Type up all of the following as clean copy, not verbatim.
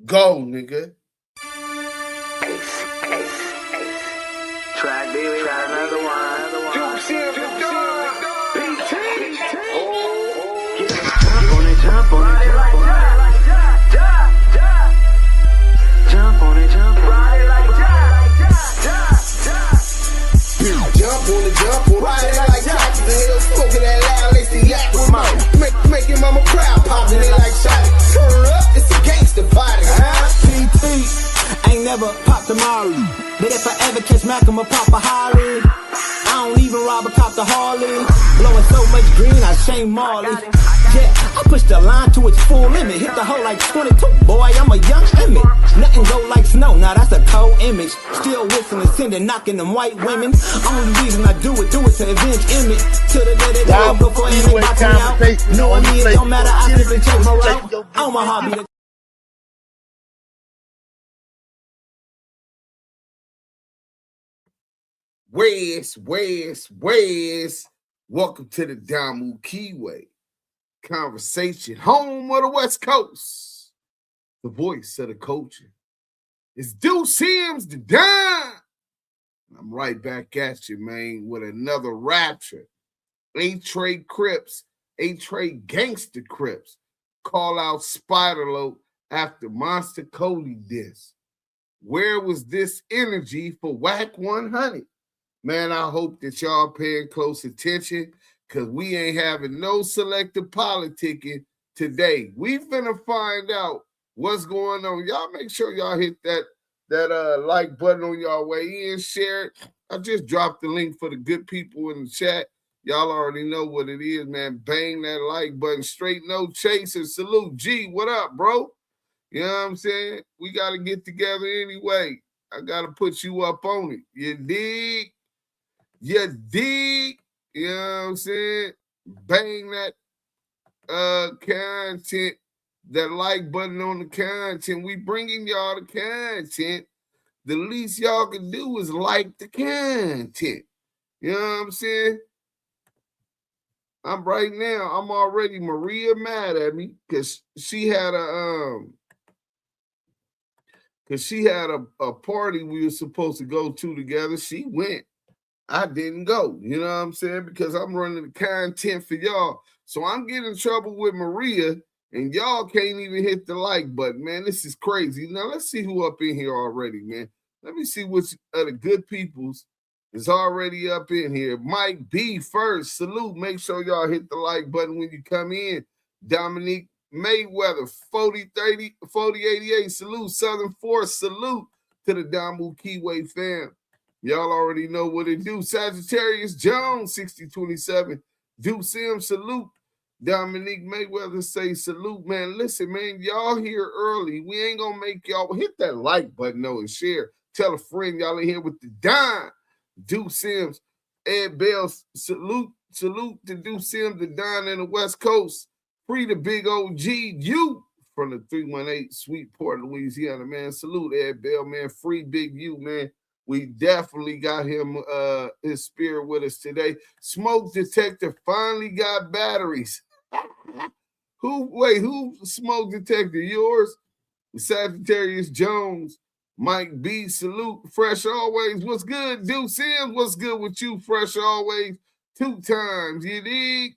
Go, nigga. Track baby, try another one. DUSE M, Jump on it, jump on it, jump on it. Jump on it, jump on it. Jump on it, jump on it. Ride it like taxes in hell, smoking that loud, they see yak with mouth. Making mama proud, popping it like shot. Turn up, it's a gangster party. PT ain't never popped a Mari, but if I ever catch Mac, I'ma pop a Holly. I don't even rob a cop the Harley. Blowing so much green, I shame Marley. Yeah, I push the line to its full limit. Hit the hole like 22, boy, I'm a young Emmett. Nothing go like snow, now that's a cold image. Still whistling, sending, knocking them white women. Only reason I do it to avenge Emmett. To the day they go for Emmett, boxing out. Knowing me, it don't matter, I simply change my route. On my hobby. Where's? Welcome to the Damu Kiwe conversation, home of the West Coast. The voice of the culture. It's DUSE M's the Don. I'm right back at you, man, with another rapture. Outrage Crips, Outrage Gangsters Crips. Call out Spiderloc after Monster Kody diss. Where was this energy for WACK100? Man, I hope that y'all paying close attention because we ain't having no selective politicking today. We finna find out what's going on. Y'all make sure y'all hit that like button on y'all way in, share it. I just dropped the link for the good people in the chat. Y'all already know what it is, man. Bang that like button. Straight no chaser. Salute. G, what up, bro? You know what I'm saying? We got to get together anyway. I got to put you up on it. You dig? You dig? You know what I'm saying? Bang that content, that like button on the content. We bringing y'all the content. The least y'all can do is like the content. You know what I'm saying? I'm already Maria mad at me because she had a party we were supposed to go to together. She went. I didn't go, you know what I'm saying? Because I'm running the content for y'all. So I'm getting in trouble with Maria, and y'all can't even hit the like button, man. This is crazy. Now, let's see who up in here already, man. Let me see which of the good peoples is already up in here. Mike B first. Salute. Make sure y'all hit the like button when you come in. Dominique Mayweather, 4088. Salute. Southern Force. Salute to the Damu Kiwe fam. Y'all already know what it do. Sagittarius Jones, 6027. DUSE M, salute. Dominique Mayweather say salute, man. Listen, man, y'all here early. We ain't gonna make y'all hit that like button, though, and share. Tell a friend y'all in here with the Don. DUSE M's. Ed Bell, salute to DUSE M, the Don in the West Coast. Free the big OG, you from the 318 Sweet Port, Louisiana, man. Salute, Ed Bell, man. Free big you, man. We definitely got him, his spirit with us today. Smoke detector finally got batteries. Who smoke detector? Yours? Sagittarius Jones. Mike B, salute. Fresh always. What's good? DUSE M, what's good with you? Fresh always. 2 times, you dig?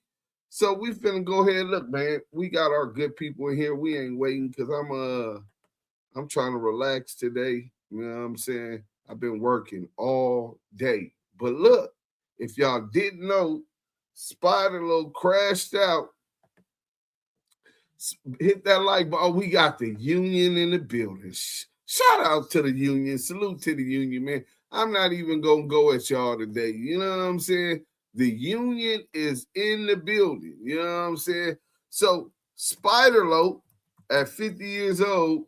So we finna go ahead. Look, man, we got our good people in here. We ain't waiting because I'm trying to relax today. You know what I'm saying? I've been working all day. But look, if y'all didn't know, Spiderloc crashed out. Hit that like button. Oh, we got the union in the building. Shout out to the union. Salute to the union, man. I'm not even going to go at y'all today. You know what I'm saying? The union is in the building. You know what I'm saying? So Spiderloc, at 50 years old,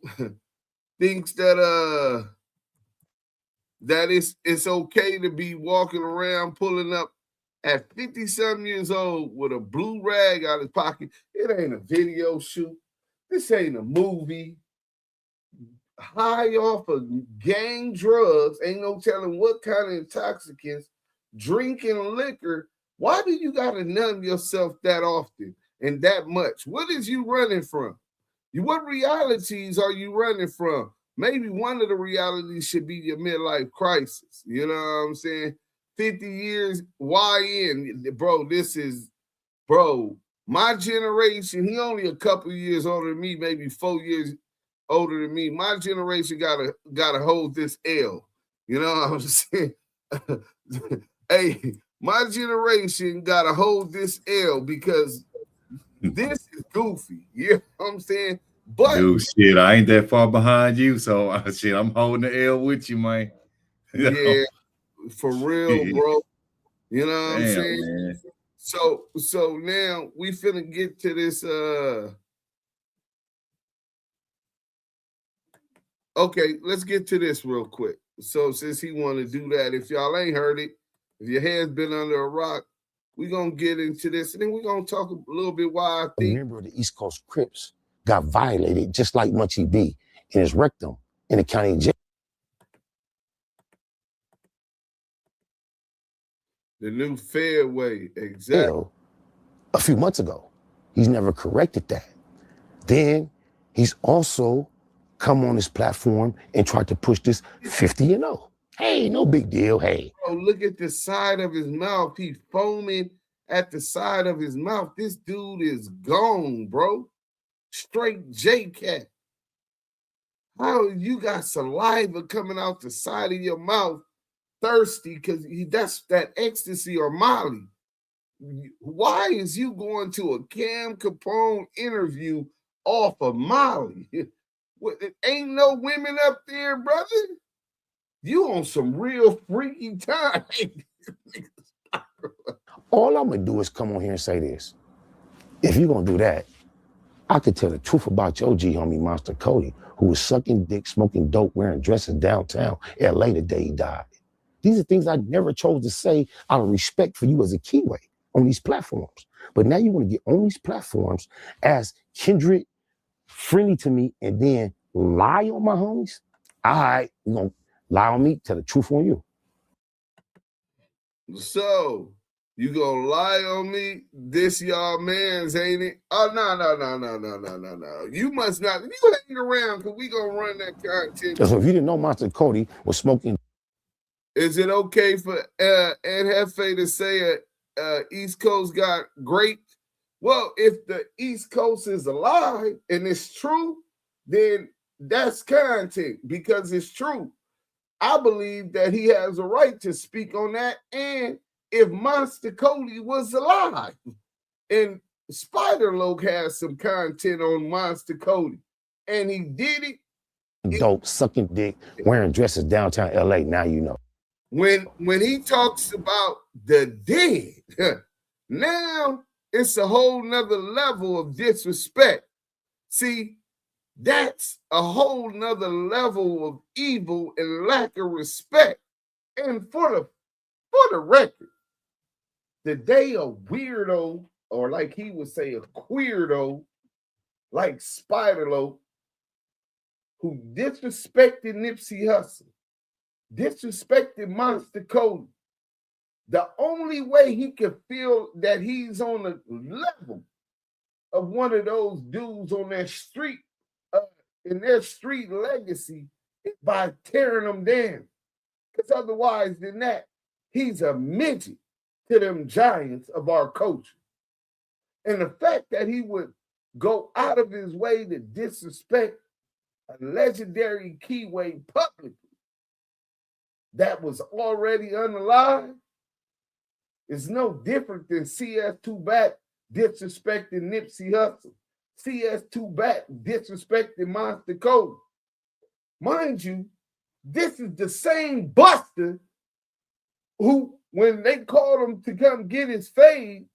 thinks that it's okay to be walking around pulling up at 50-something years old with a blue rag out of his pocket. It ain't a video shoot. This ain't a movie. High off of gang drugs, ain't no telling what kind of intoxicants, drinking liquor. Why do you got to numb yourself that often and that much? What is you running from? What realities are you running from? Maybe one of the realities should be your midlife crisis. You know what I'm saying? 50 years, YN, bro, bro, my generation, he only a couple years older than me, maybe 4 years older than me. My generation gotta hold this L. You know what I'm saying? Hey, my generation gotta hold this L because this is goofy. You know what I'm saying? But dude, shit, I ain't that far behind you, so shit, I'm holding the L with you, man. Yeah, for real, bro. You know what I'm saying? Man. So now we finna get to this. Okay, let's get to this real quick. So since he want to do that, if y'all ain't heard it, if your head's been under a rock, we gonna get into this, and then we gonna talk a little bit why I think a member of the East Coast Crips got violated just like Munchie B in his rectum in the county jail. The new fairway, exactly. A few months ago. He's never corrected that. Then he's also come on this platform and tried to push this 50-0. Hey, no big deal. Hey. Bro, look at the side of his mouth. He's foaming at the side of his mouth. This dude is gone, bro. Straight J-Cat. How you got saliva coming out the side of your mouth, thirsty, because that's that ecstasy or Molly. Why is you going to a Cam Capone interview off of Molly? Ain't no women up there, brother. You on some real freaky time. All I'm going to do is come on here and say this. If you're going to do that, I could tell the truth about your G homie, Monster Kody, who was sucking dick, smoking dope, wearing dresses downtown LA the day he died. These are things I never chose to say out of respect for you as a Kiwe on these platforms. But now you want to get on these platforms as kindred, friendly to me, and then lie on my homies? All right, you're going to lie on me, tell the truth on you. So, you gonna lie on me? This y'all man's, ain't it? Oh, no. You must not. You hang around because we gonna run that content. So if you didn't know Monster Kody was smoking. Is it okay for Ant Jefe to say East Coast got raped? Well, if the East Coast is a lie and it's true, then that's content because it's true. I believe that he has a right to speak on that. And if Monster Kody was alive, and Spiderloc has some content on Monster Kody, and he did it. Dope, sucking dick, wearing dresses downtown LA, now you know. When he talks about the dead, now it's a whole nother level of disrespect. See, that's a whole nother level of evil and lack of respect. And for the record, the day a weirdo, or like he would say, a queerdo, like Spiderloc, who disrespected Nipsey Hussle, disrespected Monster Kody, the only way he could feel that he's on the level of one of those dudes on that street, in their street legacy, is by tearing them down. Because otherwise than that, he's a midget to them giants of our culture. And the fact that he would go out of his way to disrespect a legendary Kiwe publicly that was already unalive is no different than CS2 Back disrespecting Nipsey Hussle. CS2 Back disrespecting Monster Kody. Mind you, this is the same Buster who, when they called him to come get his fade,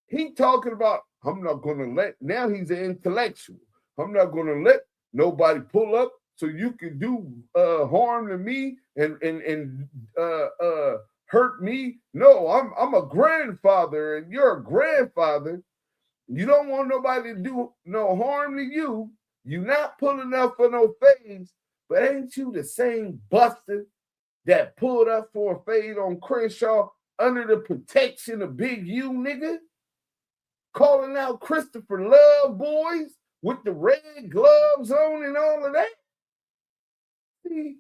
he talking about, I'm not going to let, now he's an intellectual. I'm not going to let nobody pull up so you can do harm to me and hurt me. No, I'm a grandfather and you're a grandfather. You don't want nobody to do no harm to you. You're not pulling up for no fades, but ain't you the same Buster that pulled up for a fade on Crenshaw under the protection of Big U, nigga? Calling out Christopher Love boys with the red gloves on and all of that. See,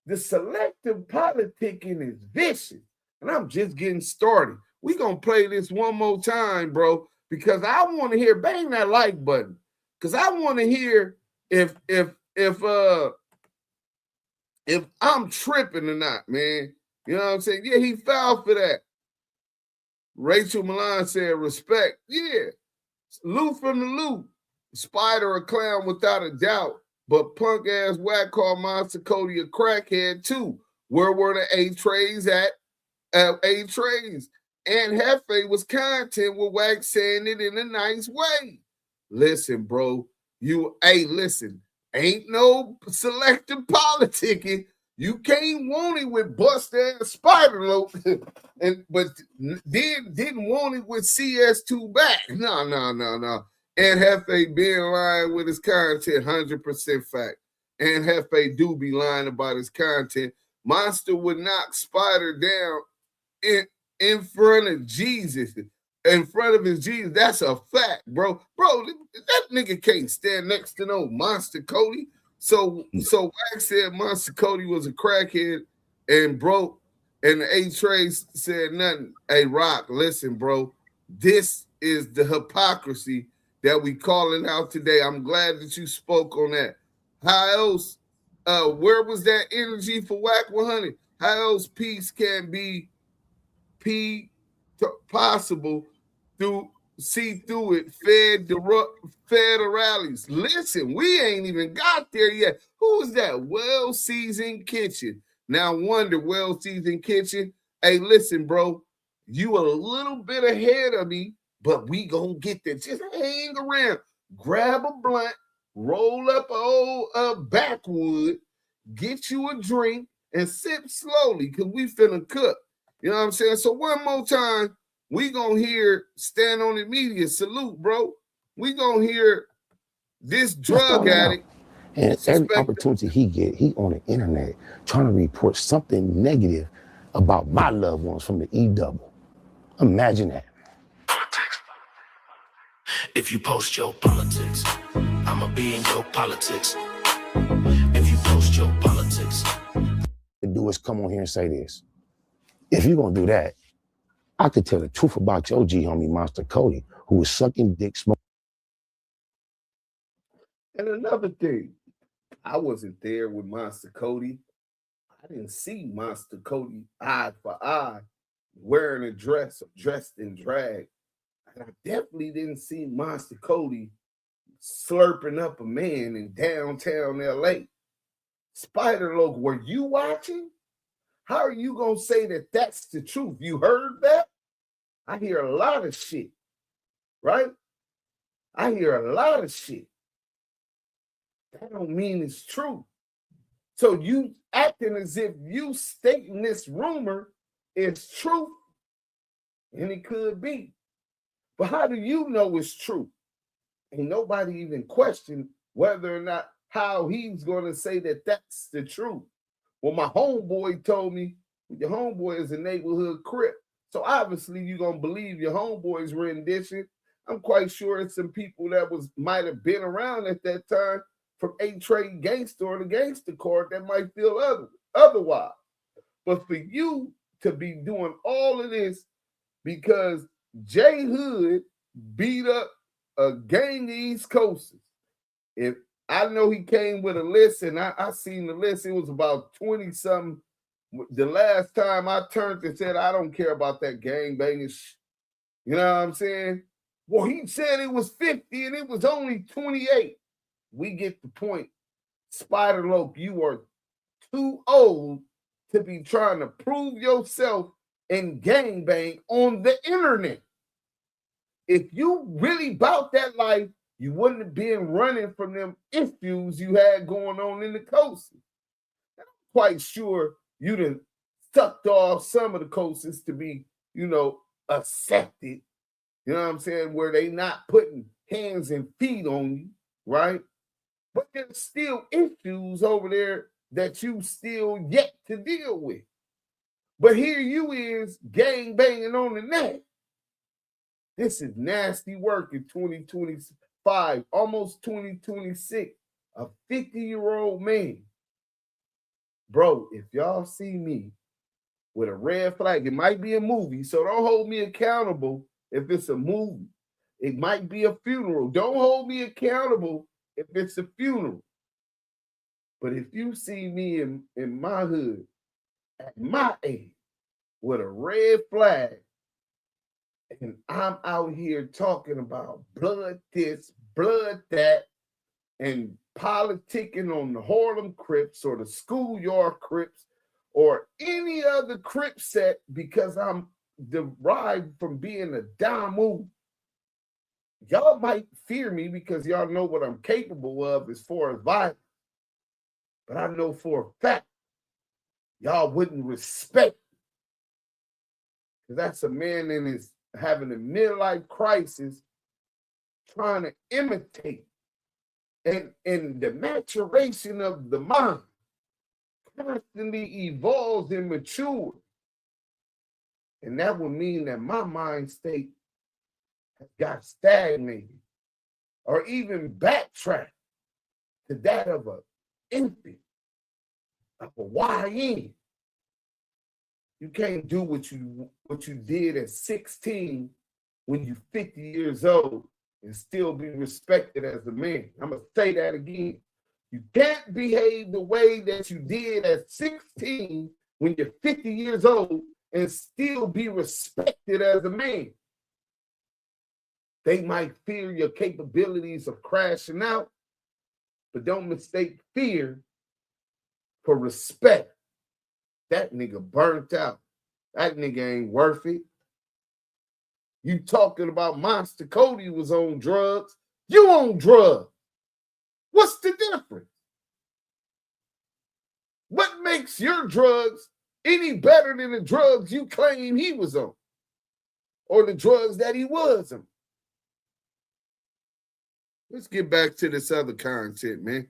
the selective politicking is vicious. And I'm just getting started. We're going to play this one more time, bro, because I want to hear, bang that like button, because I want to hear if I'm tripping or not, man. You know what I'm saying? Yeah, he fouled for that. Rachel Milan said, respect. Yeah. Loot from the loot. Spider a clown without a doubt. But punk ass whack called Monster Kody a crackhead too. Where were the A-trays at? A-trays. And Jefe was content with Wack saying it in a nice way. Listen, bro. Listen. Ain't no selective politicking. You can't want it with bust ass Spiderloc, but then didn't want it with CS2 back. No. And Jefe being lying with his content, 100% fact. And Jefe do be lying about his content. Monster would knock Spider down in front of Jesus, in front of his Jesus. That's a fact, bro. Bro, that nigga can't stand next to no Monster Kody. So Wack said Monster Kody was a crackhead and broke, and the A-Trace said nothing. Hey, Rock, listen, bro. This is the hypocrisy that we calling out today. I'm glad that you spoke on that. How else? Where was that energy for WACK100? How else peace can be possible see through it, fed the rallies. Listen, we ain't even got there yet. Who is that? Well-seasoned kitchen. Now wonder, well-seasoned kitchen. Hey, listen, bro, you a little bit ahead of me, but we gonna get there. Just hang around, grab a blunt, roll up an old backwood, get you a drink, and sip slowly, because we finna cook. You know what I'm saying? So one more time, we gonna hear Stand on the Media. Salute, bro. We gonna hear this drug addict. And every opportunity he get, he on the internet trying to report something negative about my loved ones from the E-double. Imagine that. If you post your politics, I'ma be in your politics. If you post your politics. To do is come on here and say this. If you're gonna do that, I could tell the truth about your G homie Monster Kody, who was sucking dick, smoking. And another thing, I wasn't there with Monster Kody. I didn't see Monster Kody eye for eye wearing a dress, dressed in drag. And I definitely didn't see Monster Kody slurping up a man in downtown LA. Spiderloc, were you watching? How are you going to say that that's the truth? You heard that? I hear a lot of shit, right? I hear a lot of shit. That don't mean it's true. So you acting as if you stating this rumor is true, and it could be. But how do you know it's true? Ain't nobody even question whether or not how he's going to say that that's the truth. Well, my homeboy told me, your homeboy is a neighborhood Crip. So obviously you're going to believe your homeboy's rendition. I'm quite sure it's some people that might have been around at that time from A-Trade Gangster or the Gangster Court that might feel otherwise. But for you to be doing all of this because J Hood beat up a gang of East Coasters. If I know he came with a list, and I seen the list. It was about 20-something. The last time I turned and said, I don't care about that gangbanging shit. You know what I'm saying? Well, he said it was 50, and it was only 28. We get the point. Spiderloc, you are too old to be trying to prove yourself and gangbang on the internet. If you really about that life, you wouldn't have been running from them issues you had going on in the coast. I'm quite sure you'd have sucked off some of the coasts to be, accepted. You know what I'm saying? Where they not putting hands and feet on you, right? But there's still issues over there that you still yet to deal with. But here you is gang banging on the net. This is nasty work in 2025. 2025, almost 2026, a 50-year-old man. Bro, if y'all see me with a red flag, it might be a movie, so don't hold me accountable if it's a movie. It might be a funeral. Don't hold me accountable if it's a funeral. But if you see me in my hood at my age with a red flag, and I'm out here talking about blood this, blood that, and politicking on the Harlem Crips or the schoolyard Crips or any other Crip set because I'm derived from being a Damu, y'all might fear me because y'all know what I'm capable of as far as violence. But I know for a fact, y'all wouldn't respect me. Because that's a man in his having a midlife crisis, trying to imitate. And the maturation of the mind constantly evolves and matures. And that would mean that my mind state has got stagnated or even backtracked to that of an infant, of a YN. You can't do what you did at 16 when you're 50 years old and still be respected as a man. I'm going to say that again. You can't behave the way that you did at 16 when you're 50 years old and still be respected as a man. They might fear your capabilities of crashing out, but don't mistake fear for respect. That nigga burnt out. That nigga ain't worth it. You talking about Monster Kody was on drugs. You on drugs. What's the difference? What makes your drugs any better than the drugs you claim he was on? Or the drugs that he was on? Let's get back to this other content, man.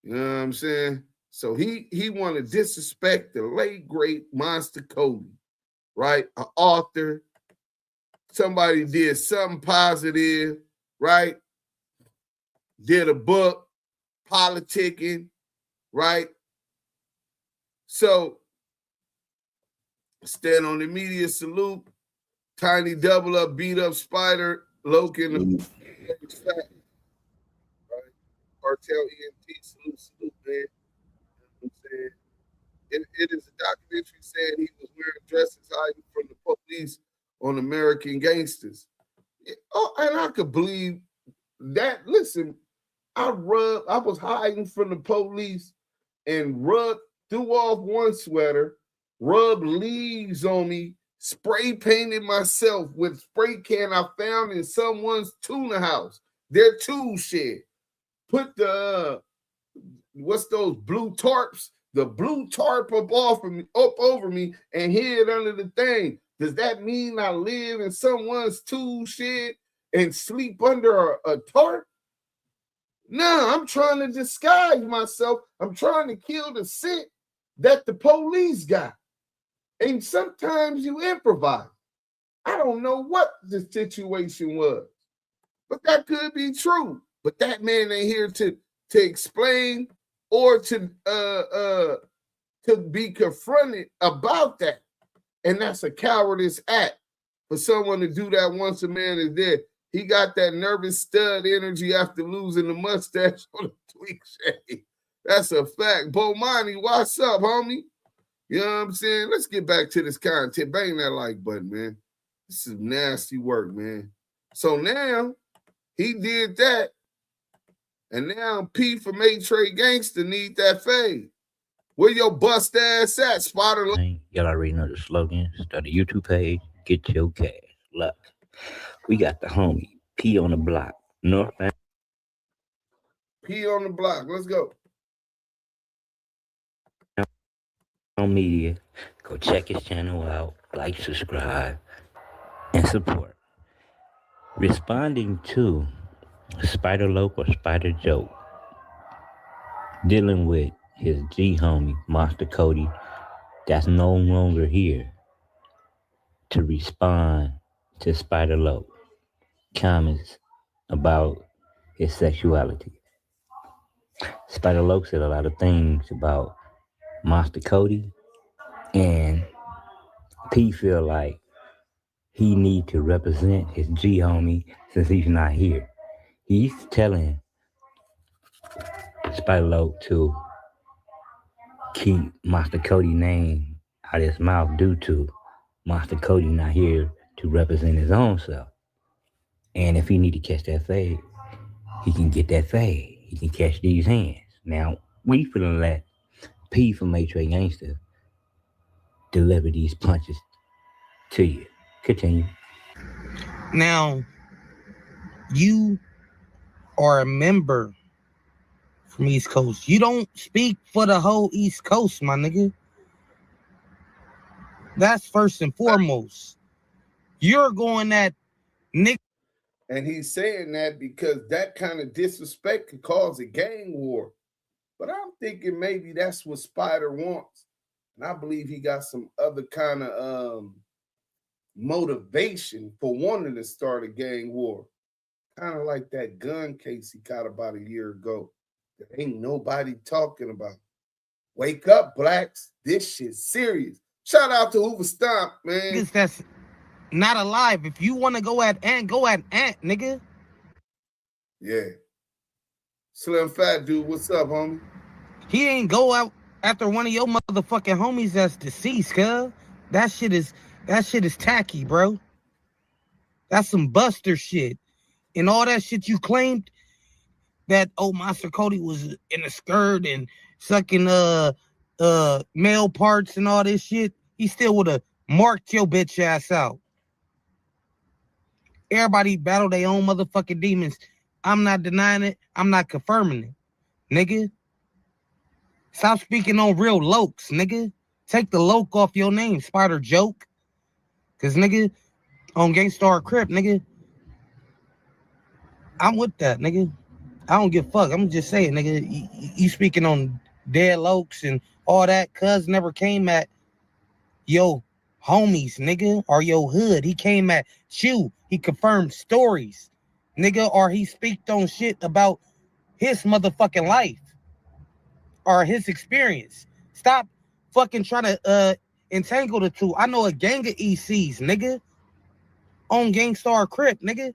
You know what I'm saying? So he want to disrespect the late, great Monster Kody, right? An author. Somebody did something positive, right? Did a book, politicking, right? So, stand on the media salute. Tiny double up, beat up Spiderloc in the right? Cartel EMT, salute, man. I'm saying it is a documentary saying he was wearing dresses hiding from the police on American Gangsters. Oh, and I could believe that. Listen, I was hiding from the police and threw off one sweater, rubbed leaves on me, spray painted myself with spray can I found in someone's tuna house, their tool shed. Put the what's those blue tarps? The blue tarp up over me and hid under the thing. Does that mean I live in someone's tool shed and sleep under a tarp? No, I'm trying to disguise myself. I'm trying to kill the scent that the police got. And sometimes you improvise. I don't know what the situation was, but that could be true. But that man ain't here to explain or to be confronted about that. And that's a cowardice act for someone to do that once a man is dead. He got that nervous stud energy after losing the mustache on the tweak shade. That's a fact. Bomani, what's up, homie? You know what I'm saying? Let's get back to this content. Bang that like button, man. This is nasty work, man. So now he did that. And now P from A-Trade Gangster need that fade. Where your bust ass at, Spiderloc? Y'all already know the slogan. Start a YouTube page. Get your cash. Luck. We got the homie P on the block. Northbound. P on the block. Let's go. On media. Go check his channel out. Like, subscribe, and support. Responding to Spiderloc or Spider Joke, dealing with his G homie, Monster Kody, that's no longer here to respond to Spiderloc comments about his sexuality. Spiderloc said a lot of things about Monster Kody, and P feel like he need to represent his G homie since he's not here. He's telling Spiderloc to keep Monster Kody name out his mouth due to Monster Kody not here to represent his own self. And if he need to catch that fade, he can get that fade. He can catch these hands. Now, we finna let P from outrage Gangster deliver these punches to you. Continue. Now, you are a member from East Coast. You don't speak for the whole East Coast, my nigga. That's first and foremost. You're going at nigga. And he's saying that because that kind of disrespect could cause a gang war. But I'm thinking maybe that's what Spider wants. And I believe he got some other kind of motivation for wanting to start a gang war. Kind of like that gun case he got about a year ago. That ain't nobody talking about. Wake up, blacks. This shit's serious. Shout out to Hoover Stomp, man. Niggas that's not alive. If you want to go at Ant, nigga. Yeah. Slim Fat Dude, what's up, homie? He ain't go out after one of your motherfucking homies that's deceased, cuz. That shit is tacky, bro. That's some buster shit. And all that shit you claimed that Monster Kody was in a skirt and sucking male parts and all this shit, he still would have marked your bitch ass out. Everybody battle their own motherfucking demons. I'm not denying it. I'm not confirming it. Nigga. Stop speaking on real lokes, nigga. Take the loke off your name, Spider Joke. Cause nigga, on Gangsters Crips, nigga, I'm with that, nigga. I don't give a fuck. I'm just saying, nigga, you speaking on dead lokes and all that, cuz never came at yo homies, nigga, or your hood. He came at you. He confirmed stories, nigga, or he speaked on shit about his motherfucking life or his experience. Stop fucking trying to entangle the two. I know a gang of ECs, nigga, on Gangsters Crips, nigga.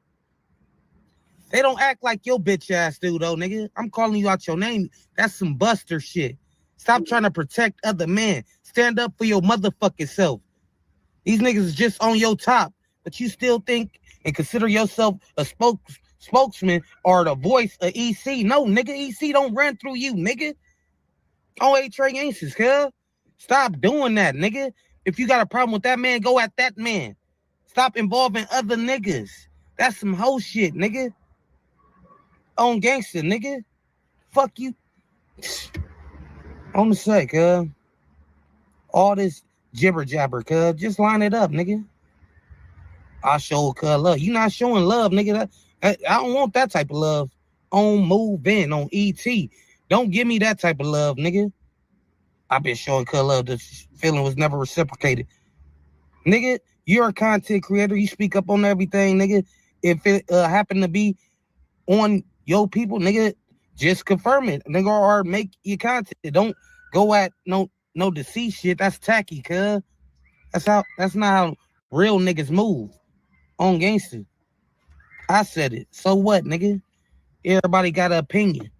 They don't act like your bitch ass do, though, nigga. I'm calling you out your name. That's some buster shit. Stop trying to protect other men. Stand up for your motherfucking self. These niggas is just on your top, but you still think and consider yourself a spokesman or the voice of EC. No, nigga, EC don't run through you, nigga. On outrage Gangsters, cuz. Stop doing that, nigga. If you got a problem with that man, go at that man. Stop involving other niggas. That's some hoe shit, nigga. On gangster, nigga. Fuck you. On the sake, cuz. All this jibber jabber, cuz. Just line it up, nigga. I show cuz love. You not showing love, nigga. I don't want that type of love. On Move In, on ET. Don't give me that type of love, nigga. I've been showing cuz love. The feeling was never reciprocated. Nigga, you're a content creator. You speak up on everything, nigga. If it happen to be on your people, nigga, just confirm it, nigga, or make your content. Don't go at no deceit shit. That's tacky, cuz. That's not how real niggas move on gangster. I said it. So what, nigga? Everybody got an opinion.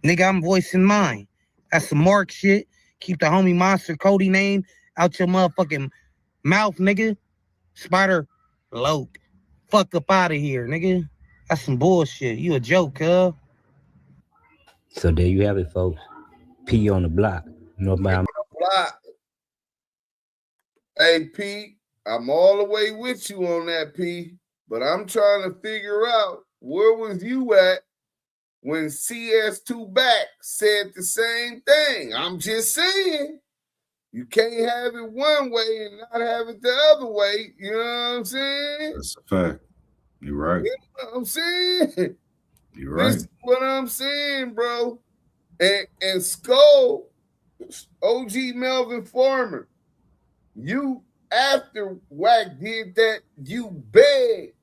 Nigga, I'm voicing mine. That's some mark shit. Keep the homie Monster Kody name out your motherfucking mouth, nigga. Spiderloc. Fuck up out of here, nigga. That's some bullshit. You a joke, cuz. So there you have it, folks. P on the block. Nobody. Hey, P, I'm all the way with you on that, P. But I'm trying to figure out where was you at when CS2 Back said the same thing. I'm just saying. You can't have it one way and not have it the other way. You know what I'm saying? That's a fact. You're right. You know what I'm saying? You're right. This is what I'm saying, bro. And Skull, OG Melvin Farmer, you, after WACK did that, you begged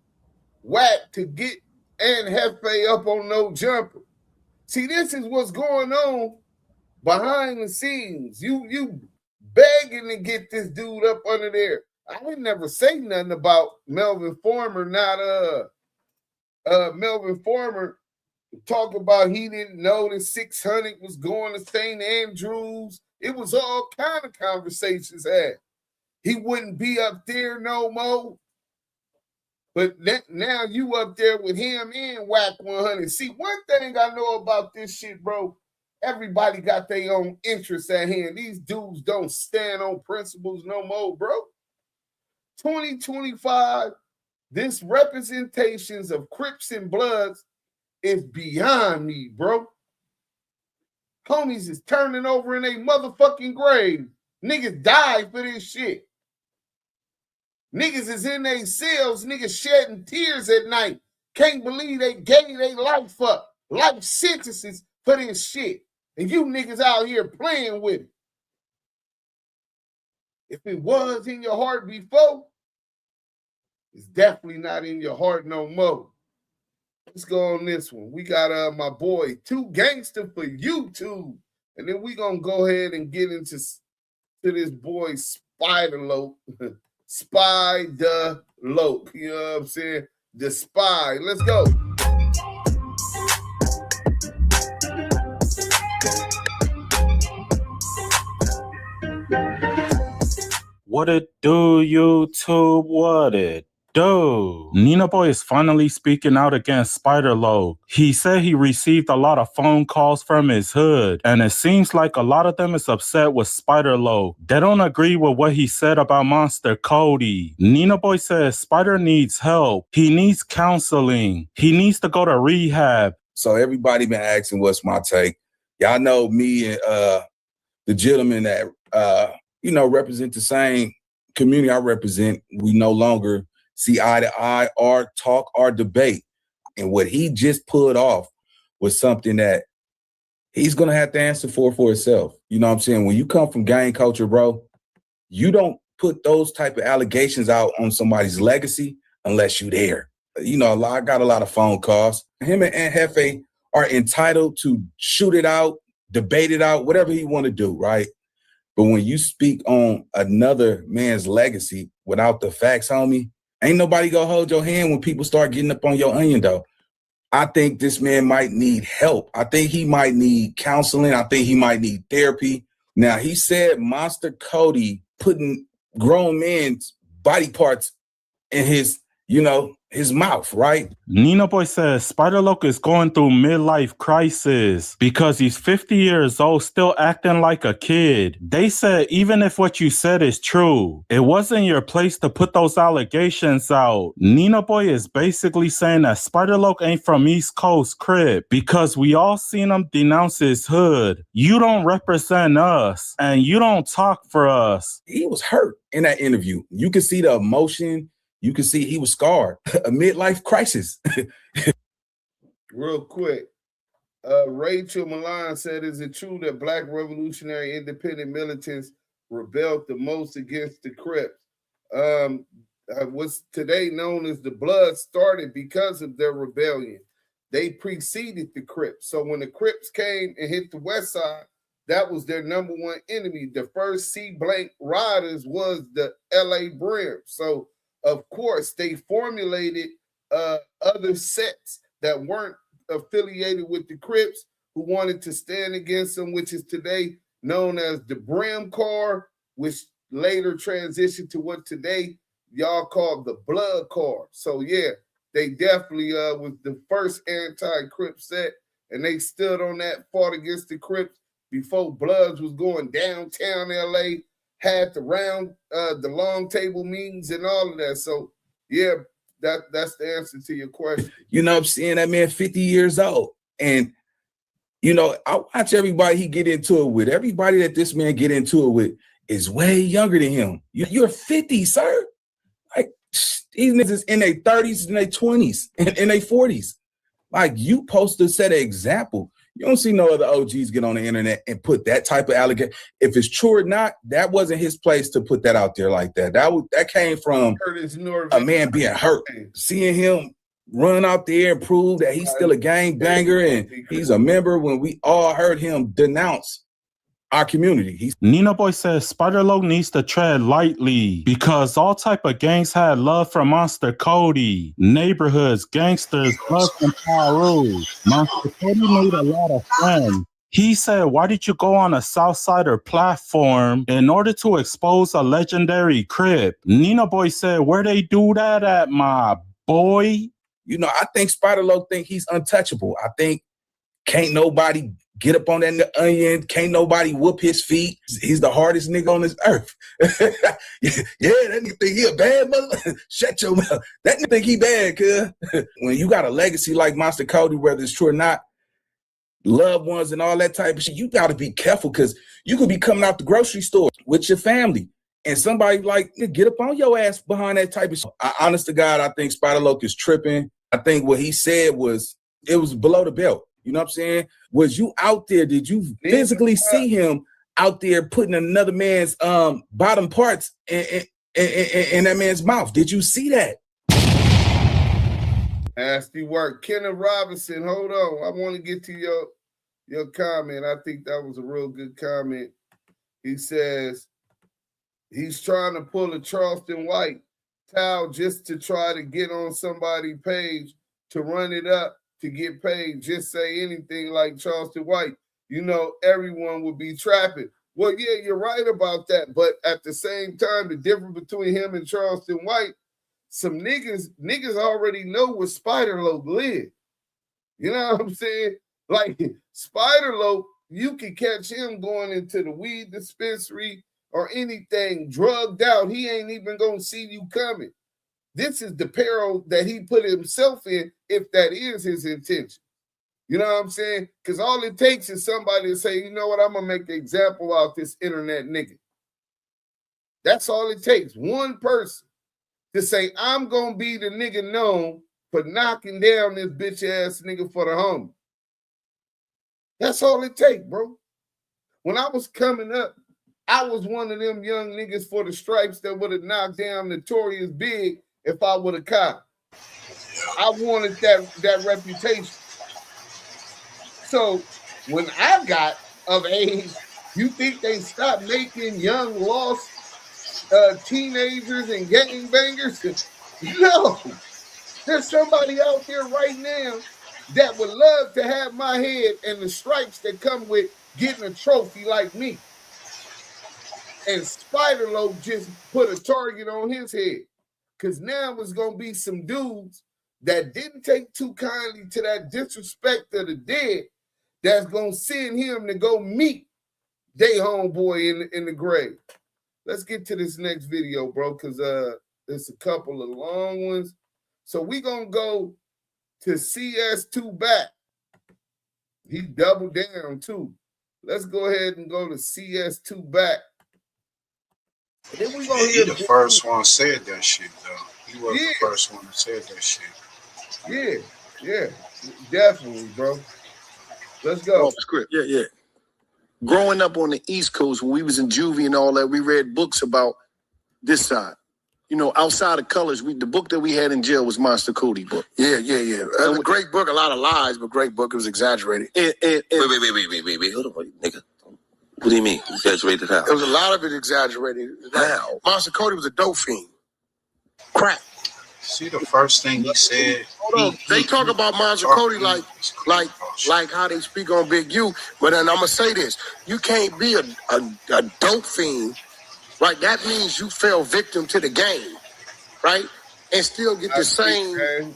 WACK to get and Jefe up on no jumper. See, this is what's going on behind the scenes. You begging to get this dude up under there. I would never say nothing about Melvin Farmer, Melvin Farmer talk about he didn't know that 600 was going to St. Andrews. It was all kind of conversations had. He wouldn't be up there no more. But now you up there with him and WACK100. See, one thing I know about this shit, bro, everybody got their own interests at hand. These dudes don't stand on principles no more, bro. 2025, this representations of Crips and Bloods is beyond me, bro. Homies is turning over in a motherfucking grave. Niggas died for this shit. Niggas is in their cells, niggas shedding tears at night. Can't believe they gave their life up. Life sentences for this shit. And you niggas out here playing with it. If it was in your heart before, it's definitely not in your heart no more. Let's go on this one. We got my boy, Too Gangster for YouTube. And then we gonna go ahead and get into this boy Spiderloc. Spiderloc. You know what I'm saying? The spy. Let's go. What it do, YouTube? What it do? Nina Boy is finally speaking out against Spiderloc. He said he received a lot of phone calls from his hood, and it seems like a lot of them is upset with Spiderloc. They don't agree with what he said about Monster Kody. Nina Boy says Spider needs help. He needs counseling. He needs to go to rehab. So everybody been asking what's my take. Y'all know me and the gentleman that represent the same community I represent. We no longer see eye to eye or talk or debate. And what he just pulled off was something that he's going to have to answer for himself. You know what I'm saying? When you come from gang culture, bro, you don't put those type of allegations out on somebody's legacy unless you there. You know, I got a lot of phone calls. Him and Ant Jefe are entitled to shoot it out, debate it out, whatever he want to do, right? But when you speak on another man's legacy without the facts, homie, ain't nobody gonna hold your hand when people start getting up on your onion, though. I think this man might need help. I think he might need counseling. I think he might need therapy. Now, he said Monster Kody putting grown men's body parts in his mouth, right? Nina Boy says Spiderloc is going through midlife crisis because he's 50 years old, still acting like a kid. They said even if what you said is true, it wasn't your place to put those allegations out. Nina Boy is basically saying that Spiderloc ain't from East Coast Crip because we all seen him denounce his hood. You don't represent us and you don't talk for us. He was hurt in that interview. You can see the emotion. You can see he was scarred. A midlife crisis. Real quick. Rachel Milan said, is it true that Black revolutionary independent militants rebelled the most against the Crips? What's today known as the Bloods started because of their rebellion. They preceded the Crips. So when the Crips came and hit the West Side, that was their number one enemy. The first C-blank riders was the LA Brim. So of course, they formulated other sets that weren't affiliated with the Crips who wanted to stand against them, which is today known as the Brim Corps, which later transitioned to what today y'all call the Blood Corps. So yeah, they definitely was the first anti-Crip set, and they stood on that, fought against the Crips before Bloods was going downtown LA. Had the long table meetings and all of that. So yeah, that's the answer to your question. You know what I'm saying? That man 50 years old. And I watch everybody he get into it with. Everybody that this man get into it with is way younger than him. You're 50, sir. Like these niggas in their 30s and their 20s and in their 40s. Like you supposed to set an example. You don't see no other OGs get on the internet and put that type of allegation. If it's true or not, that wasn't his place to put that out there like that. That came from a man being hurt. Seeing him run out there and prove that he's still a gang banger and he's a member when we all heard him denounce our community. Nina Boy says Spiderloc needs to tread lightly because all type of gangs had love for Monster Kody. Neighborhoods, gangsters, Bloods, and Pyro. Monster Kody made a lot of friends. He said, why did you go on a Southsider platform in order to expose a legendary Crip? Nina Boy said, where they do that at, my boy? You know, I think Spiderloc think he's untouchable. I think can't nobody get up on that onion. Can't nobody whoop his feet. He's the hardest nigga on this earth. Yeah, that nigga think he a bad mother. Shut your mouth. That nigga think he bad, cuz. When you got a legacy like Monster Kody, whether it's true or not, loved ones and all that type of shit, you got to be careful because you could be coming out the grocery store with your family and somebody like, get up on your ass behind that type of shit. Honest to God, I think Spiderloc is tripping. I think what he said was below the belt. You know what I'm saying? Was you out there? Did you physically see him out there putting another man's bottom parts in that man's mouth? Did you see that? Nasty work. Kenneth Robinson, hold on. I want to get to your comment. I think that was a real good comment. He says he's trying to pull a Charleston White towel just to try to get on somebody's page to run it up to get paid. Just say anything like Charleston White. You know, everyone would be trapping. Well, yeah, you're right about that. But at the same time, the difference between him and Charleston White, some niggas already know where Spiderloc live. You know what I'm saying? Like Spiderloc, you can catch him going into the weed dispensary or anything drugged out. He ain't even gonna see you coming. This is the peril that he put himself in, if that is his intention. You know what I'm saying? Because all it takes is somebody to say, you know what, I'm gonna make an example out this internet nigga. That's all it takes. One person to say, I'm going to be the nigga known for knocking down this bitch ass nigga for the homie. That's all it takes, bro. When I was coming up, I was one of them young niggas for the stripes that would have knocked down Notorious Big if I would have caught. I wanted that reputation. So when I got of age, you think they stopped making young, lost teenagers and gangbangers? No. There's somebody out there right now that would love to have my head and the stripes that come with getting a trophy like me. And Spiderloc just put a target on his head. Because now it's going to be some dudes that didn't take too kindly to that disrespect of the dead that's going to send him to go meet they homeboy in the grave. Let's get to this next video, bro, because there's a couple of long ones. So we're going to go to CS2 back. He doubled down, too. Let's go ahead and go to CS2 back. And then we gonna hear the first one said that shit, though. He was the first one that said that shit. Yeah, definitely, bro. Let's go. Yeah. Growing up on the East Coast, when we was in juvie and all that, we read books about this side. You know, outside of colors, the book that we had in jail was Monster Kody book. Yeah. It was a great book, a lot of lies, but great book. It was exaggerated. Wait, hold on, nigga. What do you mean? Exaggerated how? There was a lot of it exaggerated. How? Monster Kody was a dope fiend. Crack. See, the first thing he said. Hold on. They talk about Monster Kody like how they speak on Big U, but then I'm gonna say this: you can't be a dope fiend, right? That means you fell victim to the game, right? And still get the same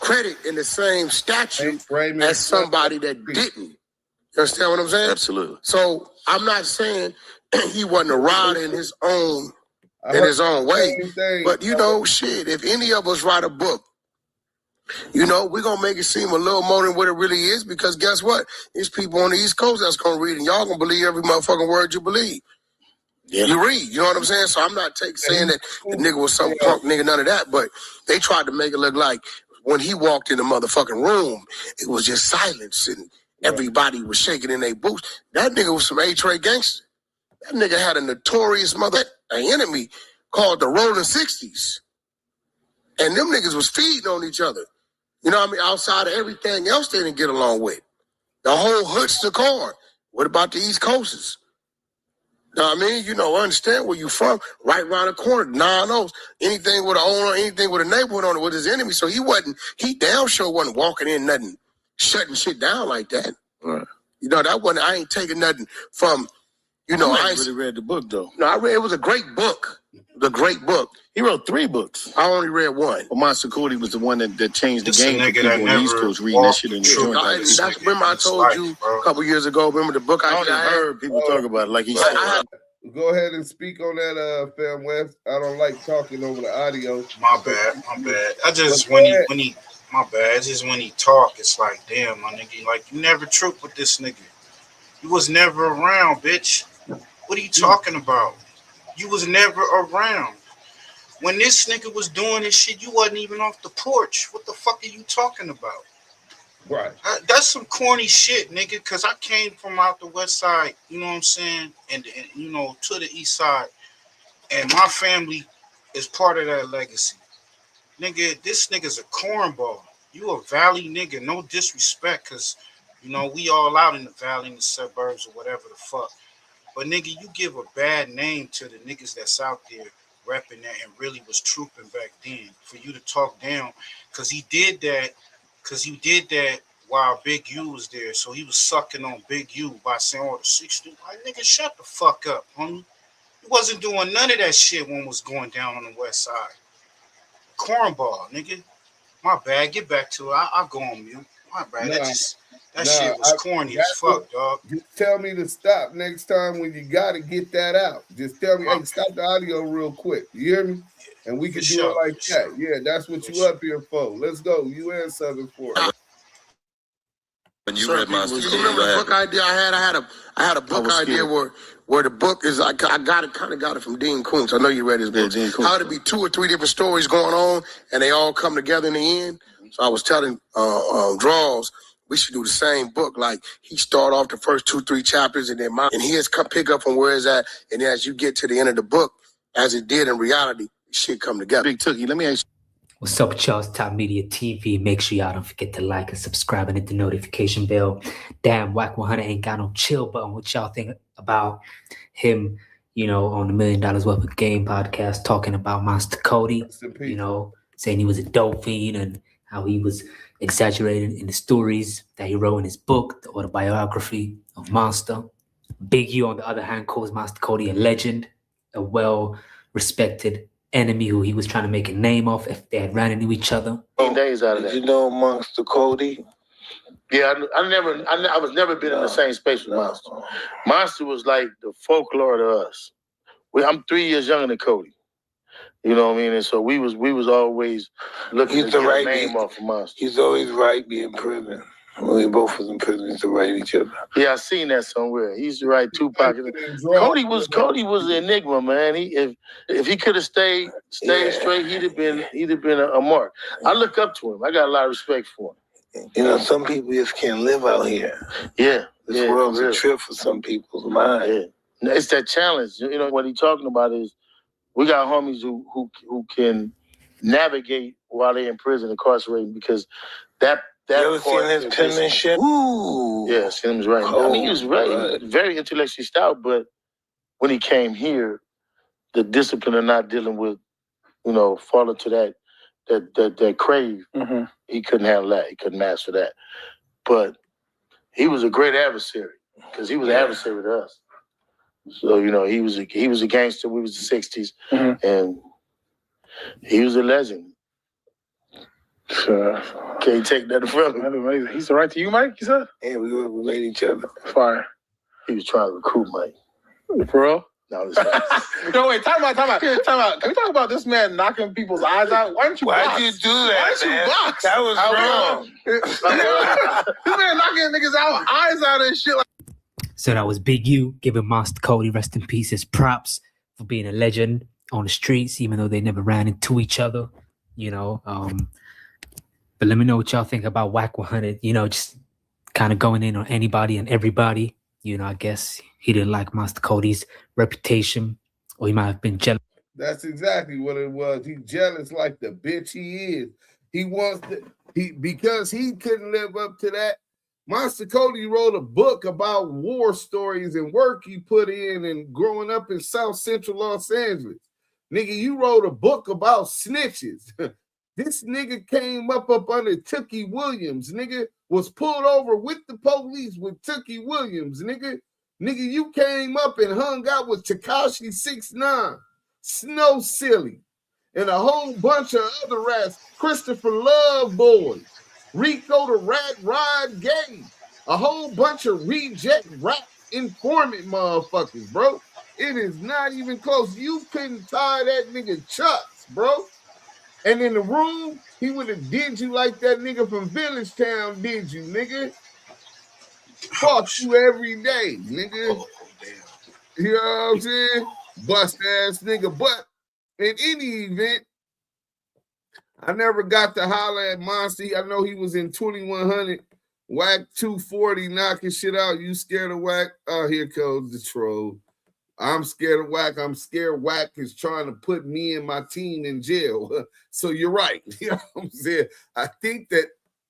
credit and the same statute as somebody that didn't. You understand what I'm saying? Absolutely. So I'm not saying he wasn't a rider in his own way. But you know, shit, if any of us write a book, you know, we're gonna make it seem a little more than what it really is, because guess what? There's people on the East Coast that's gonna read, and y'all gonna believe every motherfucking word you believe. Yeah. You read, you know what I'm saying? So I'm not saying that the nigga was some punk nigga, none of that, but they tried to make it look like when he walked in the motherfucking room, it was just silence and everybody was shaking in their boots. That nigga was some A-Trade gangster. That nigga had a notorious enemy called the Rolling 60s. And them niggas was feeding on each other. You know what I mean? Outside of everything else they didn't get along with. The whole hood's the card. What about the East Coasters? Know what I mean? You know, understand where you from. Right around the corner, 9-0s. Anything with an owner, anything with a neighborhood on it with his enemy. So he damn sure wasn't walking in nothing, shutting shit down like that. Right. You know, I ain't taking nothing from, you know, I really read the book though. No, it was a great book. The great book. He wrote 3 books. I only read one. Well, Monster Kody was the one that changed the This a game for nigga people that on the never East Coast reading that shit in the walked joint. through Like, Remember I told you a couple years ago, remember the book I I only had? heard people talk about it like he said. Go ahead and speak on that, Fam West. I don't like talking over the audio. My bad. I just when he my bad. It's just when he talk, it's like, damn, my nigga, like you never trooped with this nigga. You was never around, bitch. What are you talking about? You was never around. When this nigga was doing this shit, you wasn't even off the porch. What the fuck are you talking about? Right. That's some corny shit, nigga, because I came from out the west side, you know what I'm saying? And you know, to the east side. And my family is part of that legacy. Nigga, this nigga's a cornball. You a valley nigga, no disrespect, because, you know, we all out in the valley, in the suburbs, or whatever the fuck. But, nigga, you give a bad name to the niggas that's out there repping that and really was trooping back then. For you to talk down, because he did that while Big U was there. So he was sucking on Big U by saying, oh, the 60. Like, nigga, shut the fuck up, homie. He wasn't doing none of that shit when it was going down on the west side. Cornball, nigga. My bad. Get back to it. I'll go on mute. My bad. That shit was corny as fuck, dog. Just tell me to stop next time when you got to get that out. Just tell me, hey, stop the audio real quick. You hear me? And we can do it like that. Yeah, that's what you up here for. Let's go. You and Southern Force. When you read Monster Kody, you remember the book idea I had? I had a book idea where the book is. I got it from Dean Koontz. I know you read his book. Yeah, how to be 2 or 3 different stories going on, and they all come together in the end. So I was telling Draws, we should do the same book. Like he start off the first 2-3 chapters, and then he has come pick up from where it's at, and then as you get to the end of the book, as it did in reality, shit come together. Big Tookie, let me ask you. What's up, Charles Top Media TV? Make sure y'all don't forget to like and subscribe and hit the notification bell. Damn, WACK100 ain't got no chill button. What y'all think about him, you know, on the $1 Million Worth of Game podcast talking about Monster Kody, you know, saying he was a dope fiend and how he was exaggerating in the stories that he wrote in his book, the autobiography of Monster. Big U, on the other hand, calls Monster Kody a legend, a well-respected enemy who he was trying to make a name of if they had ran into each other. Days out of that. You know Monster Kody? Yeah, I was never been in the same space with Monster. Monster was like the folklore to us. I'm 3 years younger than Kody. You know what I mean? And so we was always looking to get a name off of Monster. He's always right being in prison. When we both was in prison, he used to write each other. Yeah, I seen that somewhere. He used to write Tupac. Kody was an enigma, man. If he could have stayed straight, he'd have been a mark. I look up to him. I got a lot of respect for him. You know, some people just can't live out here. Yeah. This world's a trip for some people's mind. Yeah. It's that challenge. You know, what he's talking about is we got homies who can navigate while they're in prison, incarcerated, because that you ever seen his penmanship? Ooh. Yeah, seen him right. I mean, he was very intellectually stout, but when he came here, the discipline of not dealing with, you know, falling to that crave, he couldn't handle that. He couldn't master that. But he was a great adversary because he was an adversary to us. So, you know, he was a gangster. We was the 60s, and he was a legend. Sure. Can't take that from him. He's all right to you, Mike, you said? Yeah, we made each other. Fire. He was trying to recruit Mike. For real? No, it's not. No, wait, time out. Can we talk about this man knocking people's eyes out? Why didn't you box? Why'd you do that, Why'd you box? That was wrong. This man knocking niggas' eyes out and shit. So that was Big U giving Monster Kody, rest in peace, his props for being a legend on the streets, even though they never ran into each other, you know. But let me know what y'all think about WACK100, you know, just kind of going in on anybody and everybody. You know, I guess he didn't like Monster Kody's reputation, or he might have been jealous. That's exactly what it was. He's jealous like the bitch he is. He wants to, because he couldn't live up to that. Monster Kody wrote a book about war stories and work he put in and growing up in South Central Los Angeles. Nigga, you wrote a book about snitches. This nigga came up under Tookie Williams. Nigga was pulled over with the police with Tookie Williams. Nigga, you came up and hung out with Tekashi 6ix9ine, Snow Silly, and a whole bunch of other rats. Christopher Love Boys, Rico the Rat Rod Gay, a whole bunch of reject rap informant motherfuckers, bro. It is not even close. You couldn't tie that nigga Chucks, bro. And in the room, he would have did you like that nigga from Village Town did you, nigga. Fuck you every day, nigga. You know what I'm saying? Bust ass nigga. But in any event, I never got to holler at Monster. I know he was in 2100, WACK 240, knocking shit out. You scared of WACK? Oh, here comes the troll. I'm scared of WACK. I'm scared WACK is trying to put me and my team in jail. So you're right. You know what I'm saying? I think that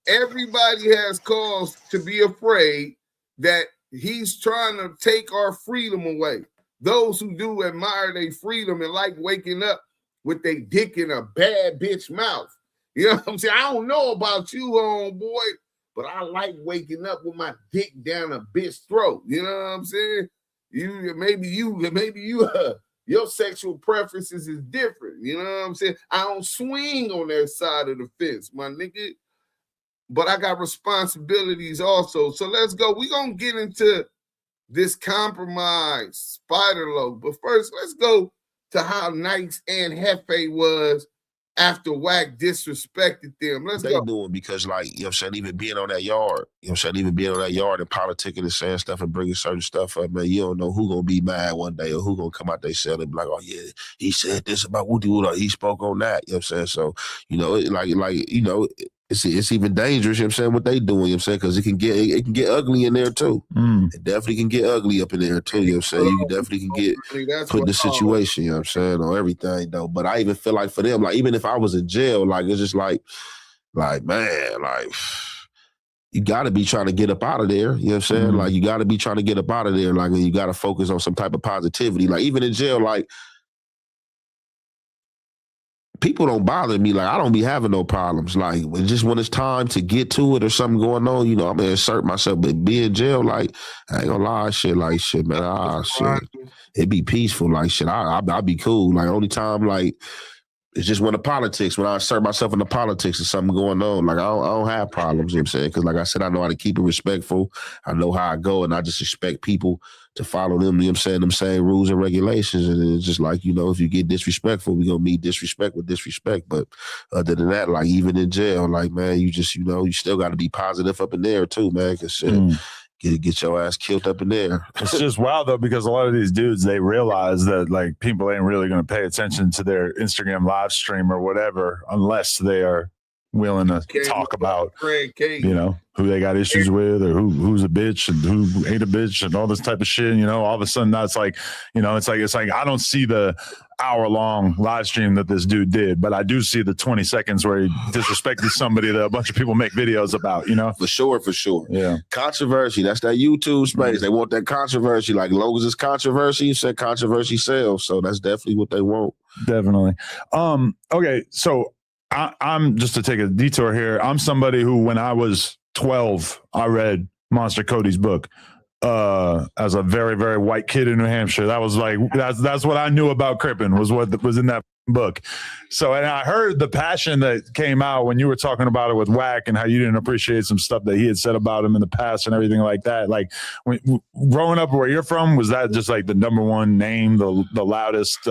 everybody has cause to be afraid that he's trying to take our freedom away. Those who do admire their freedom and like waking up with their dick in a bad bitch mouth. You know what I'm saying? I don't know about you, homeboy, but I like waking up with my dick down a bitch throat. You know what I'm saying? Maybe your sexual preferences is different. You know what I'm saying? I don't swing on that side of the fence, my nigga. But I got responsibilities also. So let's go. We're going to get into this compromise, Spiderloc. But first, let's go to how nice Ant Jefe was after WACK disrespected them. Let's go. Doing because, like, you know what I'm saying, even being on that yard, you know what I'm saying, even being on that yard and politicking and saying stuff and bringing certain stuff up, man, you don't know who gonna be mad one day or who gonna come out they cell and be like, oh, yeah, he said this about Woody Wood, he spoke on that, you know what I'm saying? So, you know, you know, it's even dangerous, you know what I'm saying, what they doing, you know what I'm saying, because it can get ugly in there too. It definitely can get ugly up in there too, you know what I'm saying? You definitely can get put in the situation, you know what I'm saying, or everything though. But I even feel like for them, like even if I was in jail, like it's just like man, like you gotta be trying to get up out of there, you know what I'm saying? Like you gotta be trying to get up out of there, like and you gotta focus on some type of positivity. Like even in jail, like people don't bother me. Like, I don't be having no problems. Like, just when it's time to get to it or something going on, you know, I'm going to assert myself. But be in jail, like, I ain't gonna lie, shit, man, shit. It be peaceful, like, shit, I'll be cool. Like, only time, like, it's just when the politics, when I assert myself in the politics or something going on, like, I don't have problems, you know what I'm saying? Because, like I said, I know how to keep it respectful. I know how I go, and I just expect people to follow them, you know what I'm saying, them same rules and regulations. And it's just like, you know, if you get disrespectful, we're going to meet disrespect with disrespect. But other than that, like, even in jail, like, man, you just, you know, you still got to be positive up in there, too, man, because shit, get your ass killed up in there. It's just wild, though, because a lot of these dudes, they realize that, like, people ain't really going to pay attention to their Instagram live stream or whatever unless they are willing to talk about, you know, who they got issues with or who's a bitch and who ain't a bitch and all this type of shit. You know, all of a sudden that's like, you know, it's like I don't see the hour-long live stream that this dude did, but I do see the 20 seconds where he disrespected somebody that a bunch of people make videos about, you know? For sure. Yeah. Controversy, that's that YouTube space. They want that controversy. Like, as long as it's controversy, you said controversy sells. So that's definitely what they want. Definitely. Okay, so I'm just to take a detour here. I'm somebody who, when I was 12, I read Monster Kody's book as a very, very white kid in New Hampshire. That was like, that's what I knew about Crippin', was what was in that book. So, and I heard the passion that came out when you were talking about it with WACK and how you didn't appreciate some stuff that he had said about him in the past and everything like that. Like, when growing up where you're from, was that just like the number one name, the loudest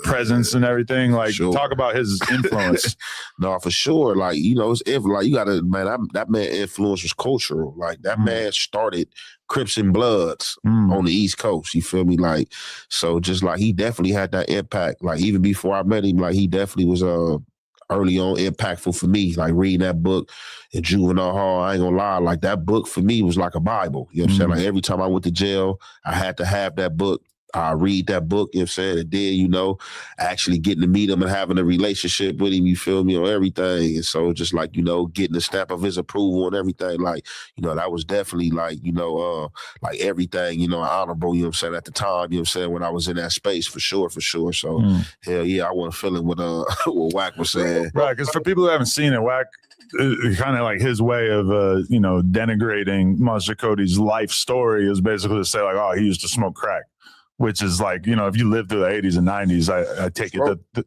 presence and everything? Like, talk about his influence. No, for sure. Like, you know, it's like, you gotta, man, that man influence was cultural. Like, that man started Crips and Bloods on the East Coast. You feel me? Like, so just like, he definitely had that impact. Like, even before I met him, like, he definitely was early on impactful for me. Like, reading that book in juvenile hall, I ain't gonna lie, like, that book for me was like a Bible. You know what I'm saying? Like, every time I went to jail, I had to have that book I read that book, you know what I'm saying? And then, you know, actually getting to meet him and having a relationship with him, you feel me, on everything. And so just like, you know, getting the stamp of his approval and everything, like, you know, that was definitely like, you know, like everything, you know, honorable, you know what I'm saying, at the time, you know what I'm saying, when I was in that space, for sure. So, hell yeah, I wasn't feeling what Wack was saying. Right, because for people who haven't seen it, Wack, kind of like his way of, you know, denigrating Monster Kody's life story is basically to say like, oh, he used to smoke crack. Which is like, you know, if you lived through the 80s and 90s, I take it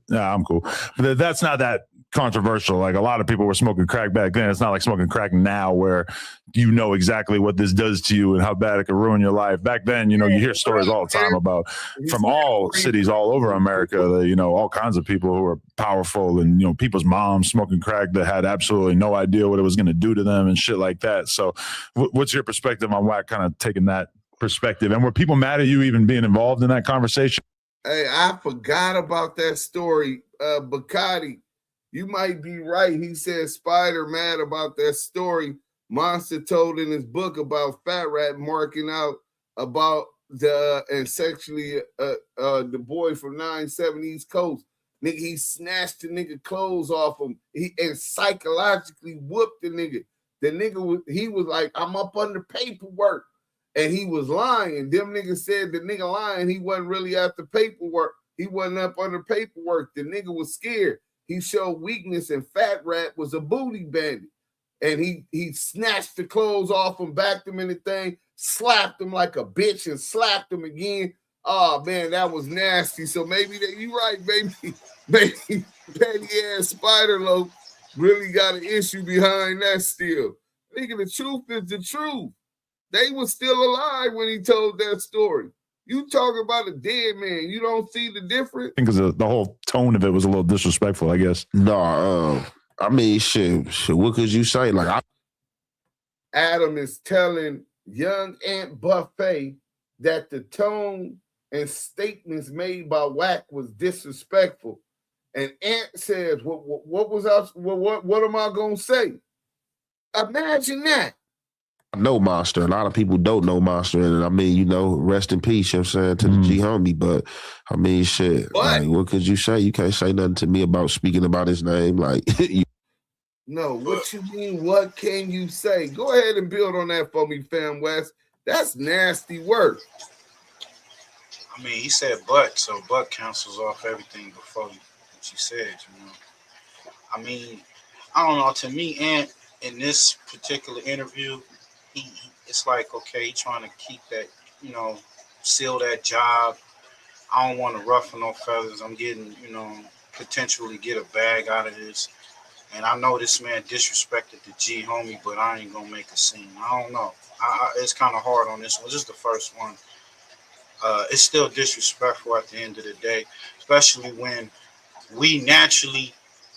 that I'm cool. But that's not that controversial. Like a lot of people were smoking crack back then. It's not like smoking crack now where you know exactly what this does to you and how bad it could ruin your life. Back then, you know, you hear stories all the time about from all cities all over America, you know, all kinds of people who are powerful and, you know, people's moms smoking crack that had absolutely no idea what it was going to do to them and shit like that. So what's your perspective on Wack kind of taking that perspective? And were people mad at you even being involved in that conversation? Hey, I forgot about that story. Kody, you might be right. He said Spider mad about that story Monster told in his book about Fat Rat marking out about the and sexually the boy from 9-7 East Coast. Nigga, he snatched the nigga clothes off him. And psychologically whooped the nigga. The nigga he was like, I'm up under paperwork. And he was lying. Them niggas said the nigga lying. He wasn't really after paperwork. He wasn't up under paperwork. The nigga was scared. He showed weakness, and Fat Rat was a booty bandit. And he snatched the clothes off him, backed him in the thing, slapped him like a bitch, and slapped him again. Oh man, that was nasty. So maybe you right, baby. Maybe ass Spiderloc really got an issue behind that still. Nigga, the truth is the truth. They were still alive when he told that story. You talk about a dead man. You don't see the difference? I think because the whole tone of it was a little disrespectful, I guess. No, I mean, shit, what could you say? Like, Adam is telling Young Ant Jefe that the tone and statements made by Wack was disrespectful. And Ant says, what was us? What am I gonna say? Imagine that. I know Monster. A lot of people don't know Monster. And I mean, you know, rest in peace, you know what I'm saying, to the G homie. But I mean, shit. Like, what could you say? You can't say nothing to me about speaking about his name. Like, no, what you mean? What can you say? Go ahead and build on that for me, Fam West. That's nasty work. I mean, he said but, so but cancels off everything before what you said, you know. I mean, I don't know. To me, Ant, in this particular interview, it's like, okay, he trying to keep that, you know, seal that job. I don't want to ruffle no feathers. I'm getting, you know, potentially get a bag out of this. And I know this man disrespected the G homie, but I ain't gonna make a scene. I don't know. It's kind of hard on this one. This is the first one. It's still disrespectful at the end of the day, especially when we naturally,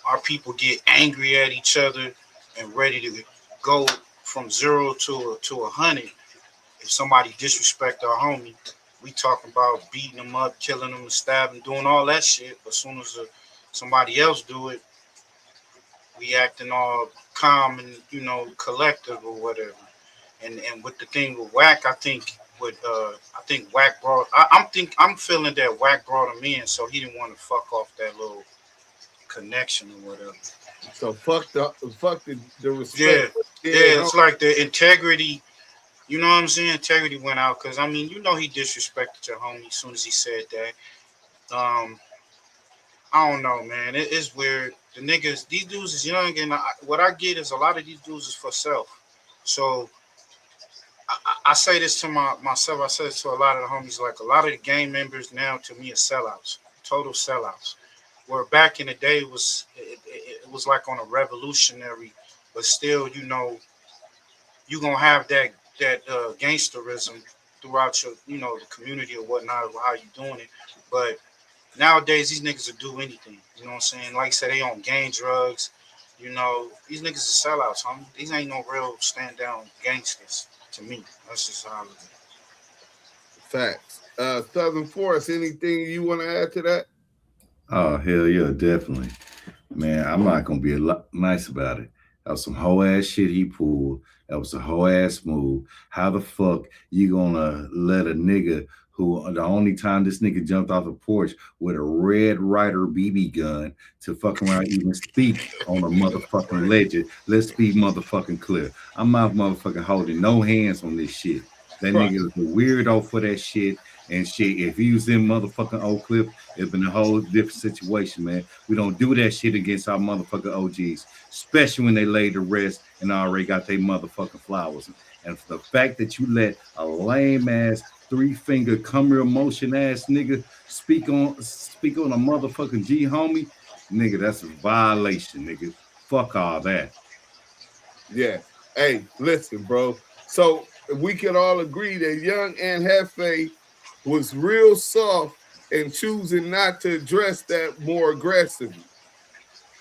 our people get angry at each other and ready to go from 0 to 100. If somebody disrespect our homie, we talking about beating them up, killing them, stabbing, doing all that shit. But as soon as somebody else do it, we acting all calm and, you know, collective or whatever. And with the thing with Wack, I think Wack brought. I'm feeling that Wack brought him in, so he didn't want to fuck off that little connection or whatever. So fuck the respect. Yeah, it's like the integrity. You know what I'm saying? Integrity went out because I mean, you know, he disrespected your homie as soon as he said that. I don't know, man. It's weird. The niggas, these dudes is young, and what I get is a lot of these dudes is for self. So I say this to myself. I say this to a lot of the homies. Like a lot of the gang members now, to me, are sellouts, total sellouts. Where back in the day, it was like on a revolutionary, but still, you know, you gonna have that gangsterism throughout your, you know, the community or whatnot, or how you doing it. But nowadays, these niggas will do anything. You know what I'm saying? Like I said, they on gang drugs. You know, these niggas are sellouts, homie. These ain't no real stand down gangsters to me. That's just how I look at it. Facts. Southern Forest, anything you want to add to that? Oh, hell yeah, definitely. Man, I'm not going to be nice about it. That was some whole ass shit he pulled. That was a whole ass move. How the fuck you gonna let a nigga who the only time this nigga jumped off the porch with a Red Ryder BB gun to fuck around even speak on a motherfucking legend? Let's be motherfucking clear. I'm not motherfucking holding no hands on this shit. That nigga was a weirdo for that shit. And shit, if he was in motherfucking Oak Cliff, it'd been a whole different situation, man. We don't do that shit against our motherfucking OGs, especially when they laid to rest and already got their motherfucking flowers. And for the fact that you let a lame ass 3-finger come real motion ass nigga speak on a motherfucking G homie, nigga, that's a violation, nigga. Fuck all that. Yeah. Hey, listen, bro. So we can all agree that Young Ant Jefe was real soft and choosing not to address that more aggressively.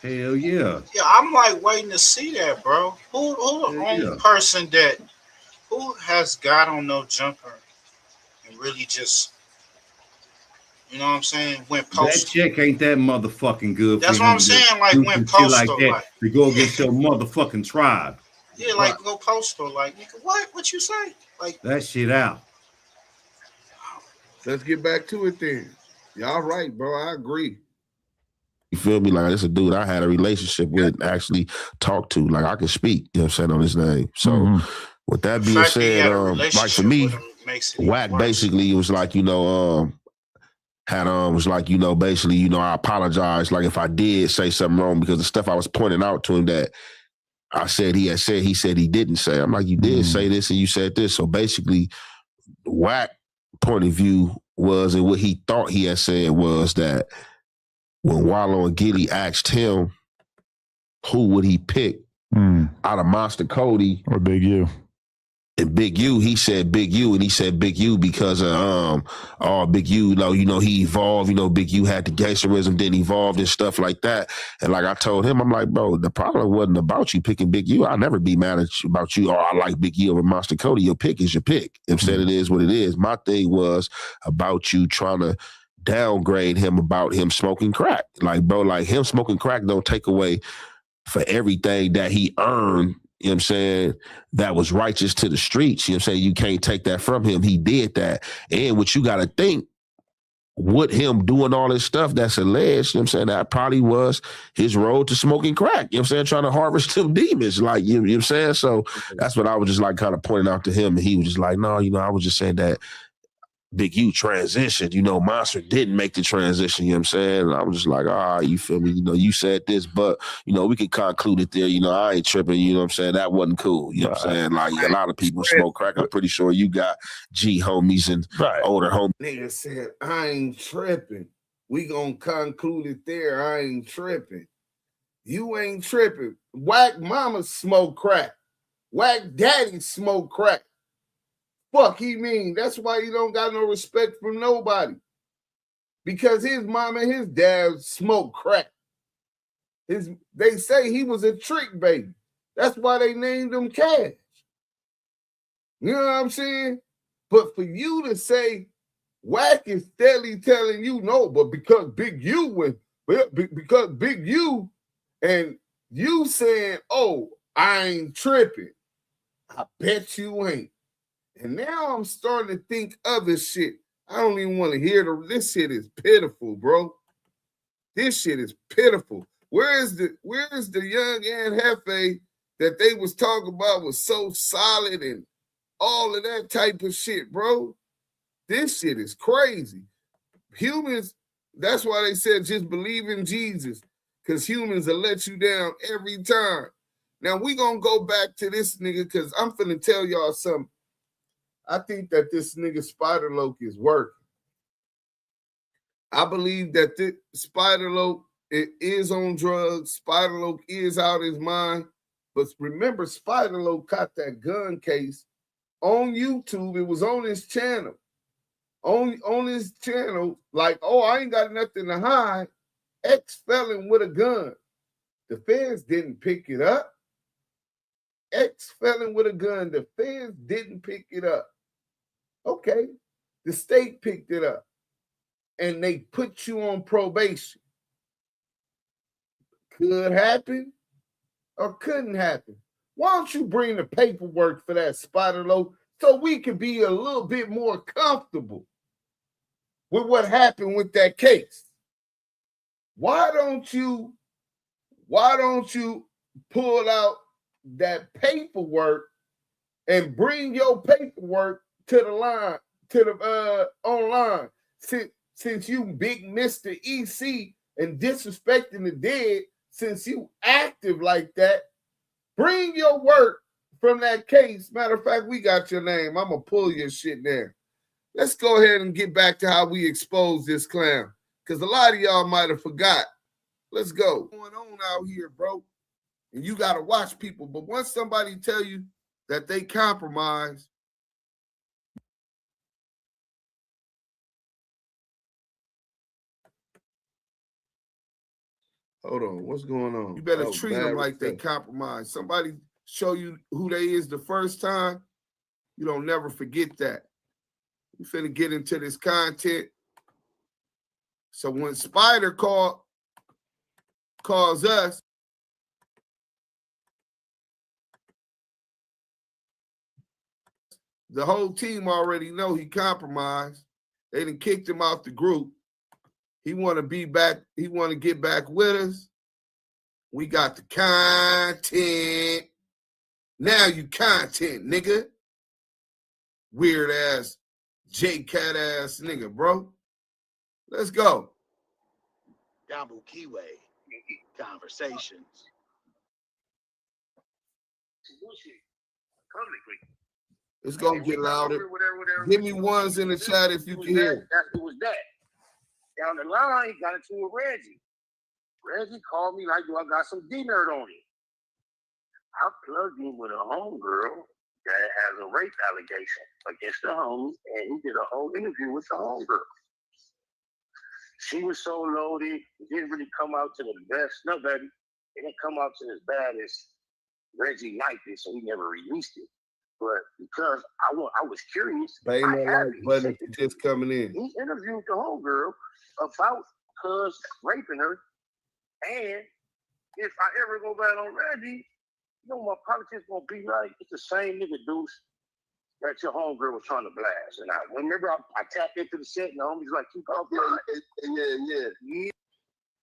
Hell yeah. Yeah, I'm like waiting to see that, bro. Who the only person that who has got on no jumper and really just, you know what I'm saying, went post. That check ain't that motherfucking good. That's what I'm saying. Like went postal postal, like that like to go against your motherfucking tribe. Yeah, like go postal, like nigga, what you say? Like that shit out. Let's get back to it then. Y'all right, bro. I agree. You feel me? Like, this a dude I had a relationship with, actually talked to. Like, I can speak, you know what I'm saying, on his name. So, with that being said, like for me, WACK basically was like, you know, was like, you know, basically, you know, I apologize. Like, if I did say something wrong, because the stuff I was pointing out to him that I said he had said, he said he didn't say. I'm like, you did say this and you said this. So basically, WACK point of view was, and what he thought he had said was that when Wallow and Giddy asked him who would he pick out of Monster Kody or Big U, and Big U, he said Big U, and he said Big U because of Big U, you know, he evolved, you know, Big U had the gangsterism, then evolved and stuff like that. And like I told him, I'm like, bro, the problem wasn't about you picking Big U. I'll never be mad at you about you, I like Big U over Monster Kody. Your pick is your pick. Instead, it is what it is. My thing was about you trying to downgrade him about him smoking crack. Like, bro, like him smoking crack don't take away for everything that he earned, you know what I'm saying, that was righteous to the streets. You know what I'm saying? You can't take that from him. He did that. And what you got to think, with him doing all this stuff that's alleged, you know what I'm saying, that probably was his road to smoking crack, you know what I'm saying, trying to harvest them demons, like, you know what I'm saying? So that's what I was just like kind of pointing out to him. And he was just like, no, you know, I was just saying that Big U transitioned, you know, Monster didn't make the transition, you know what I'm saying? And I was just like, all right, you feel me? You know, you said this, but, you know, we can conclude it there. You know, I ain't tripping, you know what I'm saying? That wasn't cool, you know what I'm saying? Like, a lot of people smoke crack. I'm pretty sure you got G homies and older homies. Nigga said, I ain't tripping. We gonna conclude it there. I ain't tripping. You ain't tripping. WACK mama smoke crack. WACK daddy smoke crack. Fuck he mean. That's why he don't got no respect from nobody. Because his mom and his dad smoke crack. They say he was a trick baby. That's why they named him Cash. You know what I'm saying? But for you to say WACK is steadily telling you no, but because Big U went, because Big U and you saying, oh, I ain't tripping. I bet you ain't. And now I'm starting to think other shit. I don't even want to hear this shit is pitiful, bro. This shit is pitiful. Where is the Young Ant Jefe that they was talking about was so solid and all of that type of shit, bro? This shit is crazy. Humans, that's why they said just believe in Jesus, because humans will let you down every time. Now we gonna go back to this nigga, because I'm finna tell y'all something. I think that this nigga Spiderloc is working. I believe that this Spiderloc is on drugs. Spiderloc is out his mind. But remember, Spiderloc caught that gun case on YouTube. It was on his channel. On his channel, like, oh, I ain't got nothing to hide. Ex-felon with a gun. The feds didn't pick it up. Ex-felon with a gun. The feds didn't pick it up. Okay, the state picked it up and they put you on probation. Could happen or couldn't happen. Why don't you bring the paperwork for that, Spiderloc, so we can be a little bit more comfortable with what happened with that case? Why don't you pull out that paperwork and bring your paperwork to the line, to the online? Since you big Mr. EC and disrespecting the dead, since you active like that, bring your work from that case. Matter of fact, we got your name. I'm gonna pull your shit there. Let's go ahead and get back to how we expose this clown, because a lot of y'all might have forgot. Let's go. What's going on out here, bro? And you gotta watch people. But once somebody tell you that they compromise, hold on, what's going on? You better treat them like they compromise. Somebody show you who they is the first time, you don't never forget that. We finna get into this content. So when Spider calls us, the whole team already know he compromised. They done kicked him out the group. He want to be back. He want to get back with us. We got the content. Now you content, nigga. Weird ass, J-Cat ass nigga, bro. Let's go. Damu Kiwe conversations. It's gonna get louder. Give me ones in the chat if you can hear. It was that. Down the line, he got into it with Reggie. Reggie called me like, "Yo, I got some D-Nerd on you." I plugged him with a homegirl that has a rape allegation against the homie, and he did a whole interview with the homegirl. She was so loaded, it didn't really come out to the best. No, baby, it didn't come out to as bad as Reggie liked it, so he never released it. But because I was curious, Bang that like button just coming in. He interviewed the homegirl about cuz raping her, and if I ever go back on Reggie, you know my politics gonna be like, it's the same nigga Deuce that your homegirl was trying to blast. And I remember I tapped into the set and the homie's like, keep up, yeah.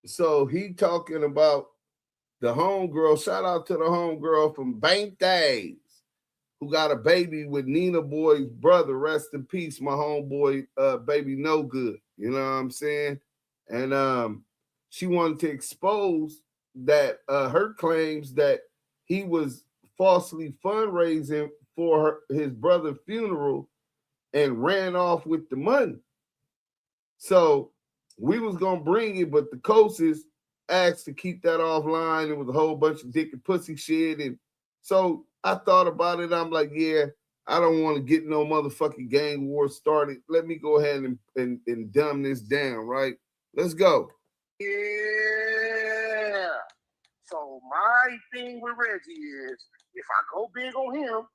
So he talking about the homegirl. Shout out to the homegirl from Bank Days, who got a baby with Nina Boy's brother. Rest in peace, my homeboy, baby No Good. You know what I'm saying? And she wanted to expose that her claims that he was falsely fundraising for his brother's funeral and ran off with the money. So we was gonna bring it, but the coaches asked to keep that offline. It was a whole bunch of dick and pussy shit. And so I thought about it. I'm like, yeah, I don't want to get no motherfucking gang war started. Let me go ahead and dumb this down, right? Let's go. Yeah. So my thing with Reggie is, if I go big on him,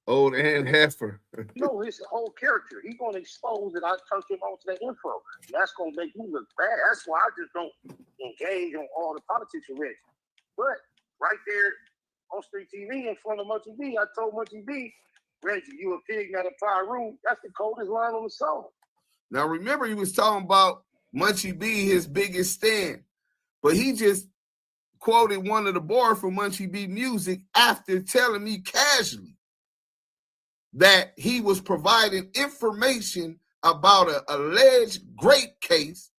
Old Ant Heifer. No, his whole character. He's gonna expose that I turned him on to that info. That's gonna make me look bad. That's why I just don't engage on all the politics with Reggie. But right there on Street TV in front of Munchie B, I told Munchie B, Reggie, you a pig, not a pyro. That's the coldest line on the song. Now remember, he was talking about Munchie B, his biggest stand, but he just quoted one of the bars from Munchie B music after telling me casually that he was providing information about an alleged grape case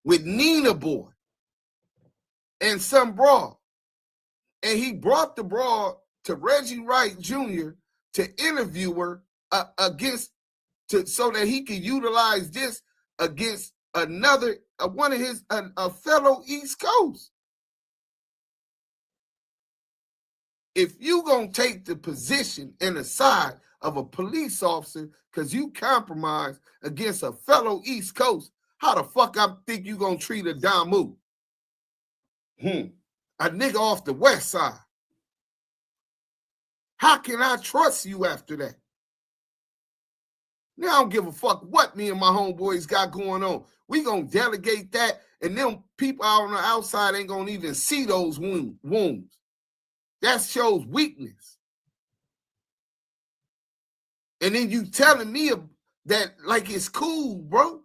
with Nina Boy and some broad. And he brought the broad to Reggie Wright Jr. to interview her so that he could utilize this against another one of his a fellow East Coast. If you gonna take the position and the side of a police officer because you compromise against a fellow East Coast, how the fuck I think you gonna treat a Damu? A nigga off the west side. How can I trust you after that? Now I don't give a fuck what me and my homeboys got going on. We gonna delegate that, and them people out on the outside ain't gonna even see those wounds. That shows weakness. And then you telling me that like it's cool, bro.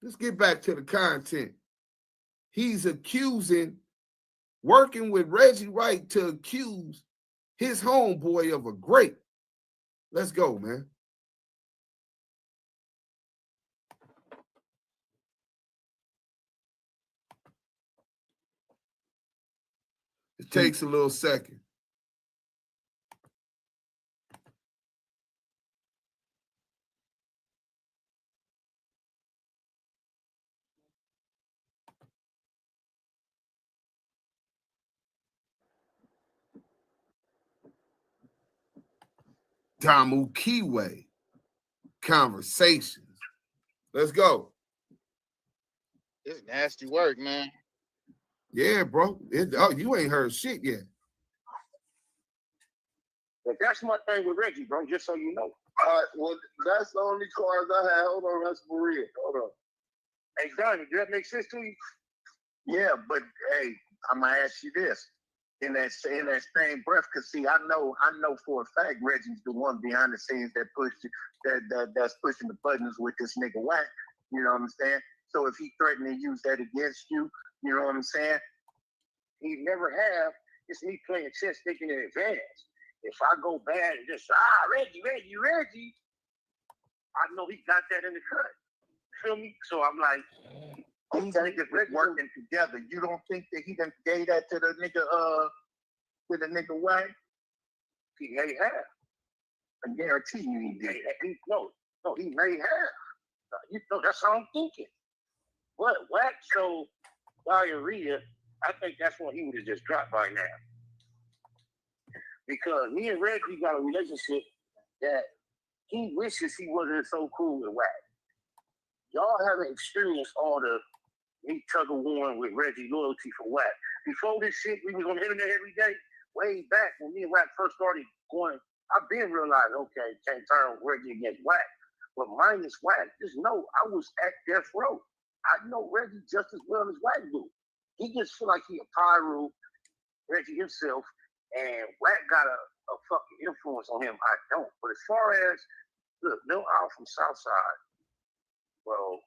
Let's get back to the content. He's working with Reggie Wright to accuse his homeboy of a grape. Let's go, man. It takes a little second. Damu Kiwe conversations. Let's go. It's nasty work, man. Yeah, bro. You ain't heard shit yet. But that's my thing with Reggie, bro, just so you know. All right, well, that's the only cards I had. Hold on, that's for real. Hold on. Hey, Donnie, does that make sense to you? Yeah, but hey, I'm gonna ask you this. In that same breath, because see, I know for a fact Reggie's the one behind the scenes that's pushing the buttons with this nigga WACK. You know what I'm saying? So if he threatened to use that against you, you know what I'm saying? He never have. It's me playing chess thinking in advance. If I go bad and just Reggie, I know he got that in the cut. Feel me? So I'm like, these niggas working together. You don't think that he done gave that to the nigga WACK? He may have. I guarantee you he did. No, he may have. You know, that's how I'm thinking. What WACK showed diarrhea, I think that's when he would have just dropped by now. Because me and Reggie got a relationship that he wishes he wasn't so cool with WACK. Y'all haven't experienced all the me tug of war with Reggie loyalty for WACK. Before this shit, we was on the internet every day. Way back when me and WACK first started going, I've been realizing, okay, can't turn Reggie against WACK. But minus WACK, just know I was at death row. I know Reggie just as well as WACK do. He just feel like he a pyro, Reggie himself, and WACK got a fucking influence on him. I don't. But as far as, look, Lil Al from Southside, well,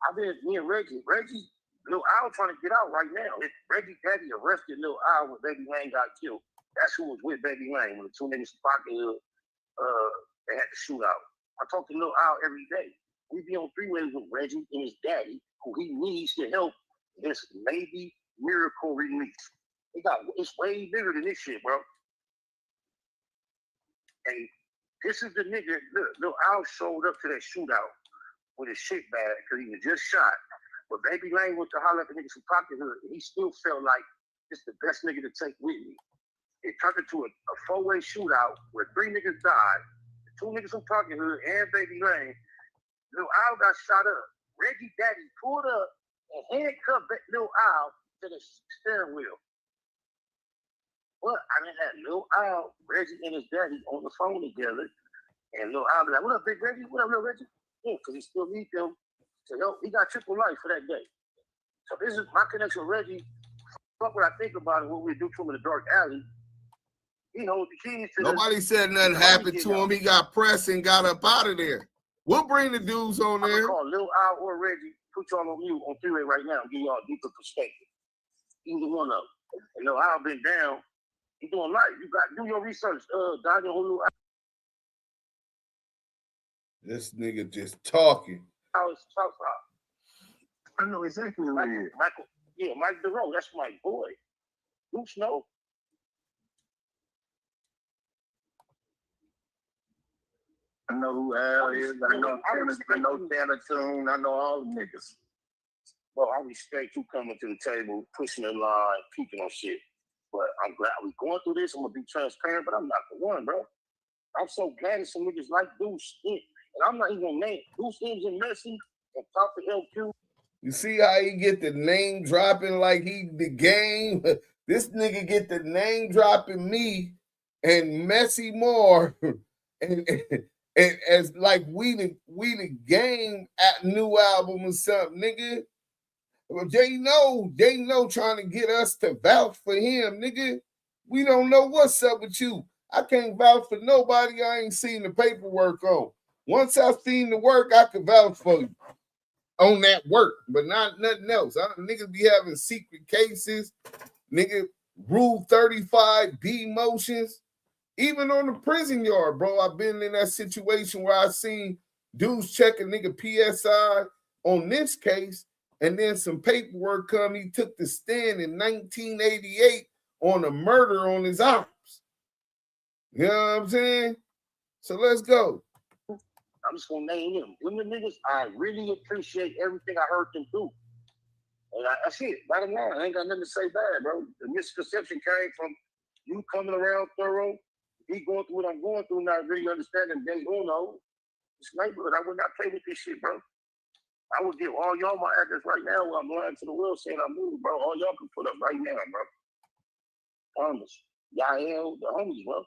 I've been, me and Reggie, Lil Al trying to get out right now. Reggie daddy arrested Lil Al when Baby Lane got killed. That's who was with Baby Lane when the two niggas from Pocket Hood, they had the shootout. I talk to Lil Al every day. We be on three-ways with Reggie and his daddy, who he needs to help this maybe miracle release. It's way bigger than this shit, bro. And this is the nigga, look, Lil Al showed up to that shootout with his shit bag because he was just shot. But Baby Lane went to holler at the niggas from Pocket Hood, and he still felt like this the best nigga to take with me. It turned into a four-way shootout where three niggas died, the two niggas from Pocket Hood and Baby Lane. Lil Al got shot up. Reggie daddy pulled up and handcuffed Lil Al to the steering wheel. But I done had Lil Al, Reggie, and his daddy on the phone together. And Lil Al be like, what up, Big Reggie? What up, Lil Reggie? Yeah, because he still needs them to help. He got triple life for that day. So this is my connection with Reggie. Fuck what I think about it, what we do to him in the dark alley. He holds the keys to Nobody said nothing happened to him. He got pressed and got up out of there. We'll bring the dudes on there. I'm gonna call Lil Al or Reggie, put y'all on mute on three-way right now and give y'all a deeper perspective. Either one of them. And Lil Al been down. He doing life. You got do your research. Daniel Hulu. This nigga just talking. I know exactly who he is. Michael, yeah, Mike DeRoe. That's my boy. Who Snow? I know who Al is. I know Santa Tune. I know all the niggas. Well, I respect you coming to the table, pushing the line, peeking on shit. But I'm glad we going through this. I'm gonna be transparent, but I'm not the one, bro. I'm so glad that some niggas like DUSE M. And I'm not even gonna name DUSE M's and Messi and Papa LQ. You see how he get the name dropping like he the game? This nigga get the name dropping me and Messy Moore and as like we the game at new album or something, nigga. They know trying to get us to vouch for him, nigga. We don't know what's up with you. I can't vouch for nobody I ain't seen the paperwork on. Once I seen the work, I can vouch for you on that work, but not nothing else. Niggas be having secret cases, nigga, Rule 35B motions. Even on the prison yard, bro, I've been in that situation where I seen dudes check a nigga PSI on this case, and then some paperwork come. He took the stand in 1988 on a murder on his ops. You know what I'm saying? So let's go. I'm just gonna name them. Them the niggas, I really appreciate everything I heard them do. And that's it. Bottom line, I ain't got nothing to say bad, bro. The misconception came from you coming around thorough, me going through what I'm going through, not really understanding then no. This neighborhood, I would not play with this shit, bro. I would give all y'all my address right now while I'm lying to the world saying I moved, bro. All y'all can put up right now, bro. Promise. Y'all the homies, bro.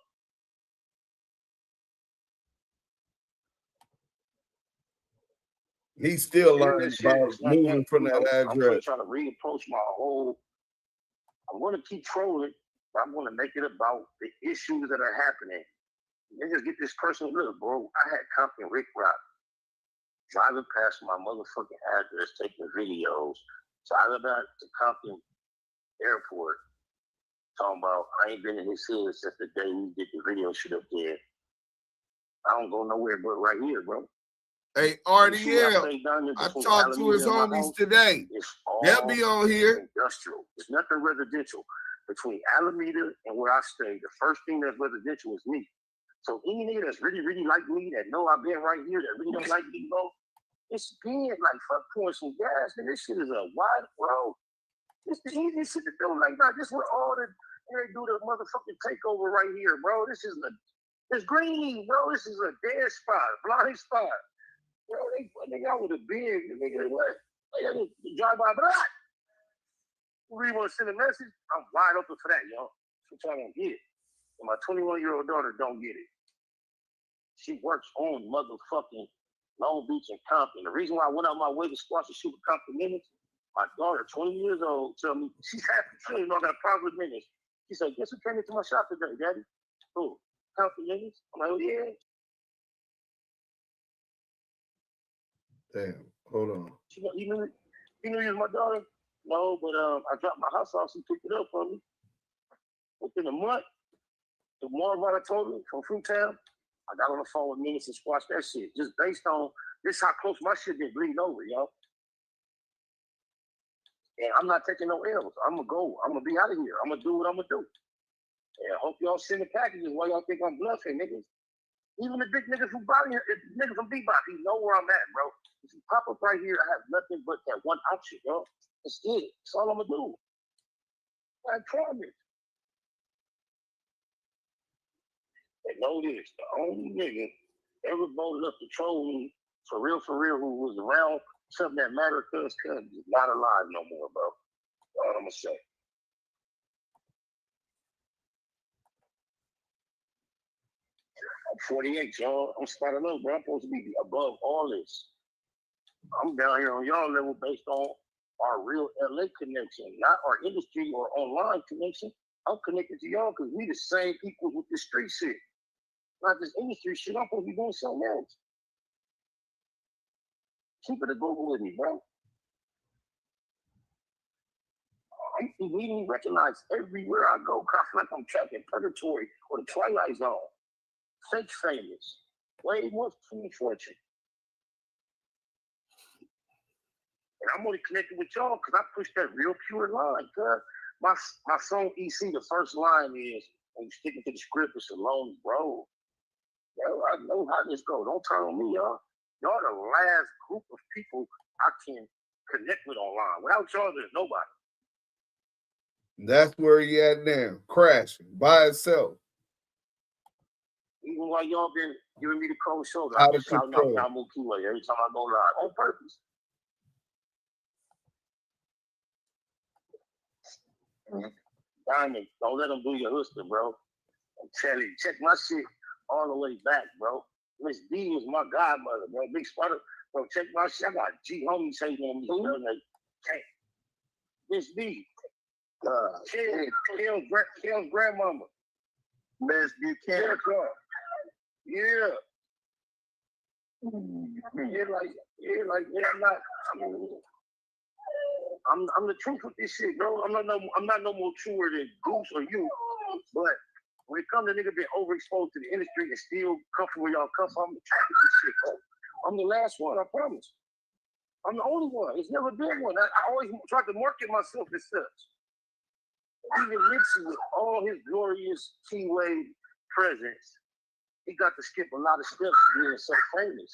He's still learning about moving from that address. I'm trying to reapproach my whole. I'm going to keep trolling, but I'm going to make it about the issues that are happening. Niggas get this personal. Look, bro, I had Compton Rick Rock driving past my motherfucking address, taking videos, driving back to Compton Airport, talking about I ain't been in his hood since the day we did the video shit up there. I don't go nowhere but right here, bro. Hey, RDL, I talked to his homies today. They'll be on here. Industrial. There's nothing residential. Between Alameda and where I stay, the first thing that's residential is me. So any nigga that's really, really like me, that know I've been right here, that really don't like me, bro, it's been like fuck pouring some gas. Man, this shit is a wide road. It's the easiest shit to do. Like, nah, this where all the they do the motherfucking takeover right here, bro. It's green, bro. This is a dead spot, blind spot. Bro, they out with a big nigga. What? They drive by, blah. You really want to send a message? I'm wide open for that, y'all. That's what y'all don't get. And my 21-year-old daughter don't get it. She works on motherfucking Long Beach and Compton. The reason why I went out my way to squash the Super Compton minutes, my daughter, 20 years old, tell me she's happy. She ain't know I got a problem with minutes. She said, guess who came into my shop today, Daddy? Who? Compton minutes? I'm like, oh, yeah. Damn, hold on. You knew you was my daughter? No, but I dropped my house off. She picked it up for me. Within a month, the more what I told her from Fruitown, I got on the phone with Minutes and squashed that shit. Just based on this how close my shit been bleeding over, y'all. And I'm not taking no L's. I'm gonna go. I'm gonna be out of here. I'm gonna do what I'm gonna do. And I hope y'all send the packages while y'all think I'm bluffing, niggas. Even the big niggas from Bobby, niggas from Bebop, he know where I'm at, bro. If you pop up right here, I have nothing but that one option, yo. That's it. That's all I'm gonna do. I promise. And know this, the only nigga ever voted up to troll me for real, who was around something that mattered to us, is not alive no more, bro. That's all I'm gonna say. I'm 48, y'all. I'm Spiderloc, bro. I'm supposed to be above all this. I'm down here on y'all level based on our real LA connection, not our industry or online connection. I'm connected to y'all because we the same people with the street shit. Not this industry shit. I'm supposed to be doing something else. Keep it a Google with me, bro. I'm immediately recognized everywhere I go. I feel like I'm trapped in purgatory or the Twilight Zone. Fake famous. Way more from fortune. And I'm only connected with y'all because I push that real pure line, cuz. My song EC, the first line is, when you sticking to the script, it's a long road. Yo, I know how this goes. Don't turn on me, y'all. Y'all the last group of people I can connect with online. Without y'all, there's nobody. That's where he at now, crashing by itself. Even while y'all been giving me the cold shoulder, I've been shouting out Damu Kiwe every time I go live on purpose. Diamond, don't let them do your hustle, bro. I'm telling you, check my shit all the way back, bro. Miss D was my godmother, bro. Big Spider, bro. Check my shit. I got G homies hating on me. Like, hey, Miss D, Kale's grandmama. Miss Buchanan. Yeah. I'm the truth with this shit, bro. I'm not no more truer than Goose or you. But when it comes to niggas being overexposed to the industry and still come from where y'all come from, I'm the truth with this shit, bro. I'm the last one, I promise. I'm the only one. It's never been one. I always tried to market myself as such. Even Nipsey, with all his glorious Kiwe presence, he got to skip a lot of steps being so famous.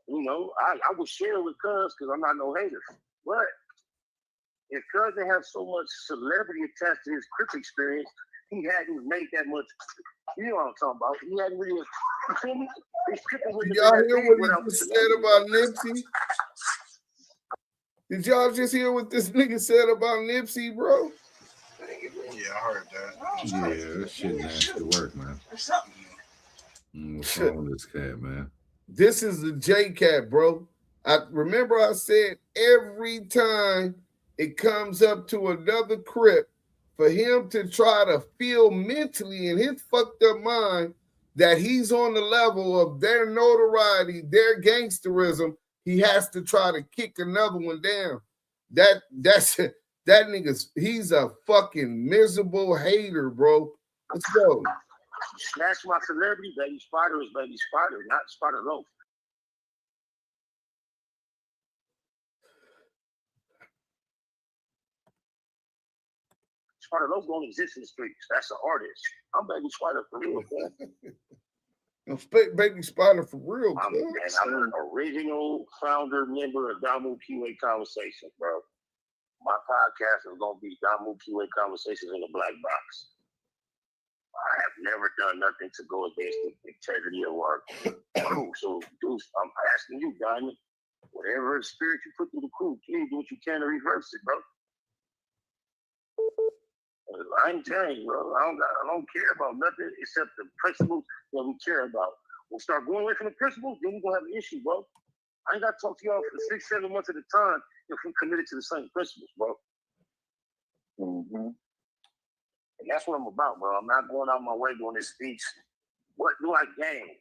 You know, I would share with Cuz because I'm not no hater. But if Cuz didn't have so much celebrity attached to his Crips experience, he hadn't made that much. You know what I'm talking about? He hadn't really. You feel me? Did y'all hear what he just said about Nipsey? Did y'all just hear what this nigga said about Nipsey, bro? Yeah, I heard that. Yeah, that shit nasty work, man. What's wrong with this cat, man? This is the J Cat, bro. I remember I said every time it comes up to another Crip, for him to try to feel mentally in his fucked up mind that he's on the level of their notoriety, their gangsterism, he has to try to kick another one down. That's that nigga's, he's a fucking miserable hater, bro. Let's go. Snatch my celebrity, baby Spider is baby Spider, not Spiderloc. Spiderloc don't exist in the streets. That's an artist. I'm baby Spider for real, man. Baby Spider for real, I'm an original founder member of Damu Kiwe Conversations, bro. My podcast is gonna be Damu Kiwe Conversations in the Black Box. I have never done nothing to go against the integrity of our crew. So, Deuce, I'm asking you, Diamond, whatever spirit you put through the crew, please do what you can to reverse it, bro. I ain't telling you, bro. I don't care about nothing except the principles that we care about. We'll start going away from the principles, then we're gonna have an issue, bro. I ain't gotta talk to y'all for 6-7 months at a time if we committed to the same principles, bro. And that's what I'm about, bro. I'm not going out my way doing this speech. What do I gain?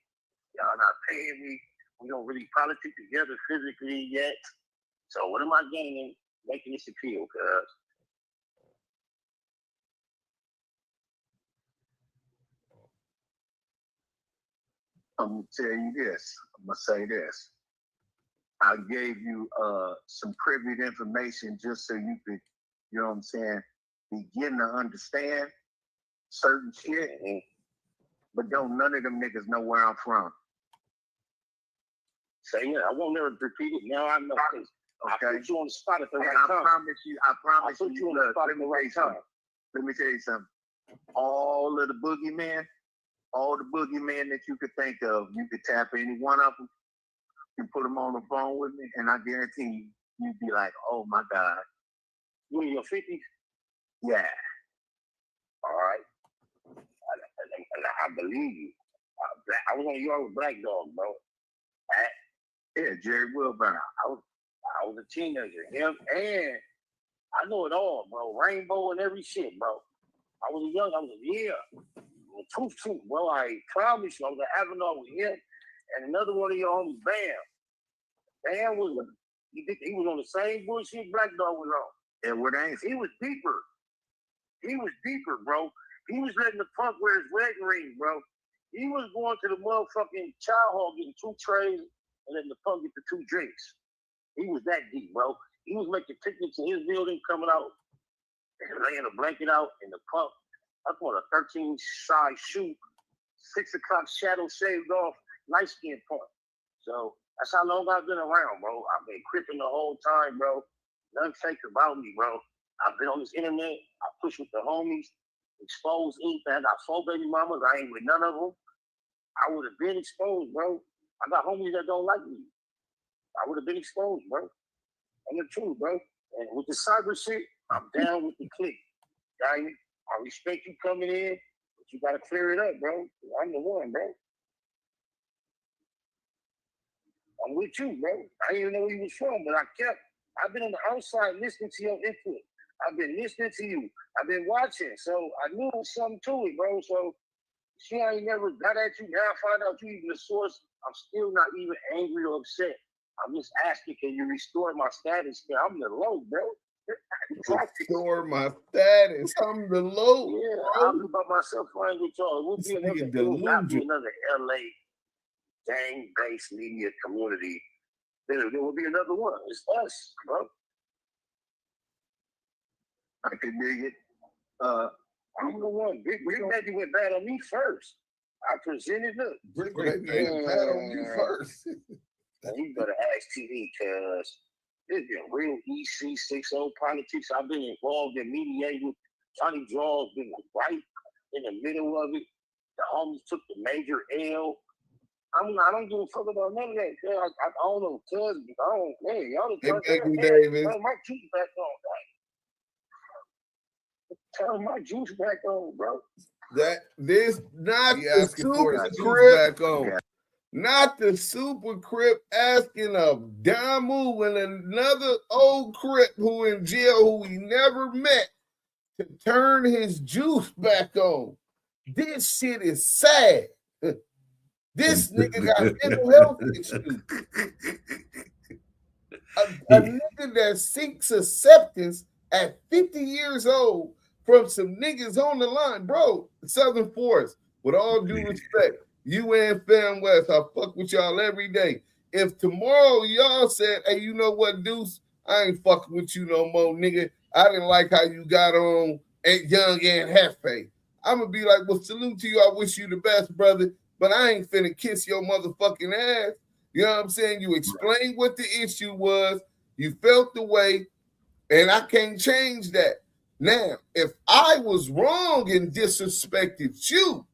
Y'all not paying me. We don't really politic together physically yet. So what am I gaining making this appeal, cuz? I'm gonna tell you this. I'm gonna say this. I gave you some private information just so you could, you know what I'm saying, begin to understand certain shit. But don't none of them niggas know where I'm from. Say it. I won't never repeat it. Now I know. Okay. I put you on the spot at the right time. I promise I put you on the spot at the right time. Let me tell you something. All of the boogeymen, all the boogeymen that you could think of, you could tap any one of them and put them on the phone with me, and I guarantee you, you'd be like, oh my God. You in your 50s? Yeah. All right. I believe you. I was on your Black Dog, bro. Yeah, Jerry Wilburn. I was a teenager. Him and I know it all, bro. Rainbow and every shit, bro. I was truth, bro. I promise you, I was at Avenue with him and another one of your homies, Bam. Bam was he was on the same bullshit Black Dog was on. Yeah, what ain't he was deeper. He was deeper, bro. He was letting the punk wear his wedding ring, bro. He was going to the motherfucking child hall getting 2 trays and letting the punk get the 2 drinks. He was that deep, bro. He was making picnics in his building, coming out and laying a blanket out in the punk. I put a 13 size shoe, 6 o'clock shadow shaved off, light skin punk. So that's how long I've been around, bro. I've been cripping the whole time, bro. Nothing fake about me, bro. I've been on this internet. I push with the homies, exposed anything. I got 4 baby mamas. I ain't with none of them. I would have been exposed, bro. I got homies that don't like me. I would have been exposed, bro. I'm the truth, bro. And with the cyber shit, I'm down with the clique. Diamond, I respect you coming in. But you gotta clear it up, bro. I'm the one, bro. I'm with you, bro. I didn't even know where you was from, but I've been on the outside listening to your input. I've been listening to you. I've been watching. So I knew there was something to it, bro. So she ain't never got at you. Now I find out you even the source. I'm still not even angry or upset. I'm just asking, can you restore my status? I'm the low, bro. Restore my status. I'm the low. Yeah, bro. I'll be by myself playing with y'all. It will be another, it will not be another LA gang-based media community. There will be another one. It's us, bro. I can dig it. I'm the one. Big Baby went bad on me first. I presented it. Big Baby went bad on you first. You better ask TV, cuz it's been real EC60 politics. I've been involved in mediating. Johnny Draw's been right in the middle of it. The homies took the major L. I don't give a fuck about none of that. I don't know, cuz y'all the Davis. turn my juice back on, right? Turn my juice back on, bro. This not He the asking for super his juice crip back on. Yeah. Not the super crip asking of Damu and another old crip who in jail who we never met to turn his juice back on. This shit is sad. This nigga got mental health issues. A nigga that seeks acceptance at 50 years old from some niggas on the line. Bro, Southern Forest, with all due respect, you and Fam West, I fuck with y'all every day. If tomorrow y'all said, hey, you know what, Deuce? I ain't fucking with you no more, nigga. I didn't like how you got on at Young Ant Jefe. I'm going to be like, well, salute to you. I wish you the best, brother. But I ain't finna kiss your motherfucking ass. You know what I'm saying? You explained what the issue was. You felt the way. And I can't change that. Now, if I was wrong and disrespected you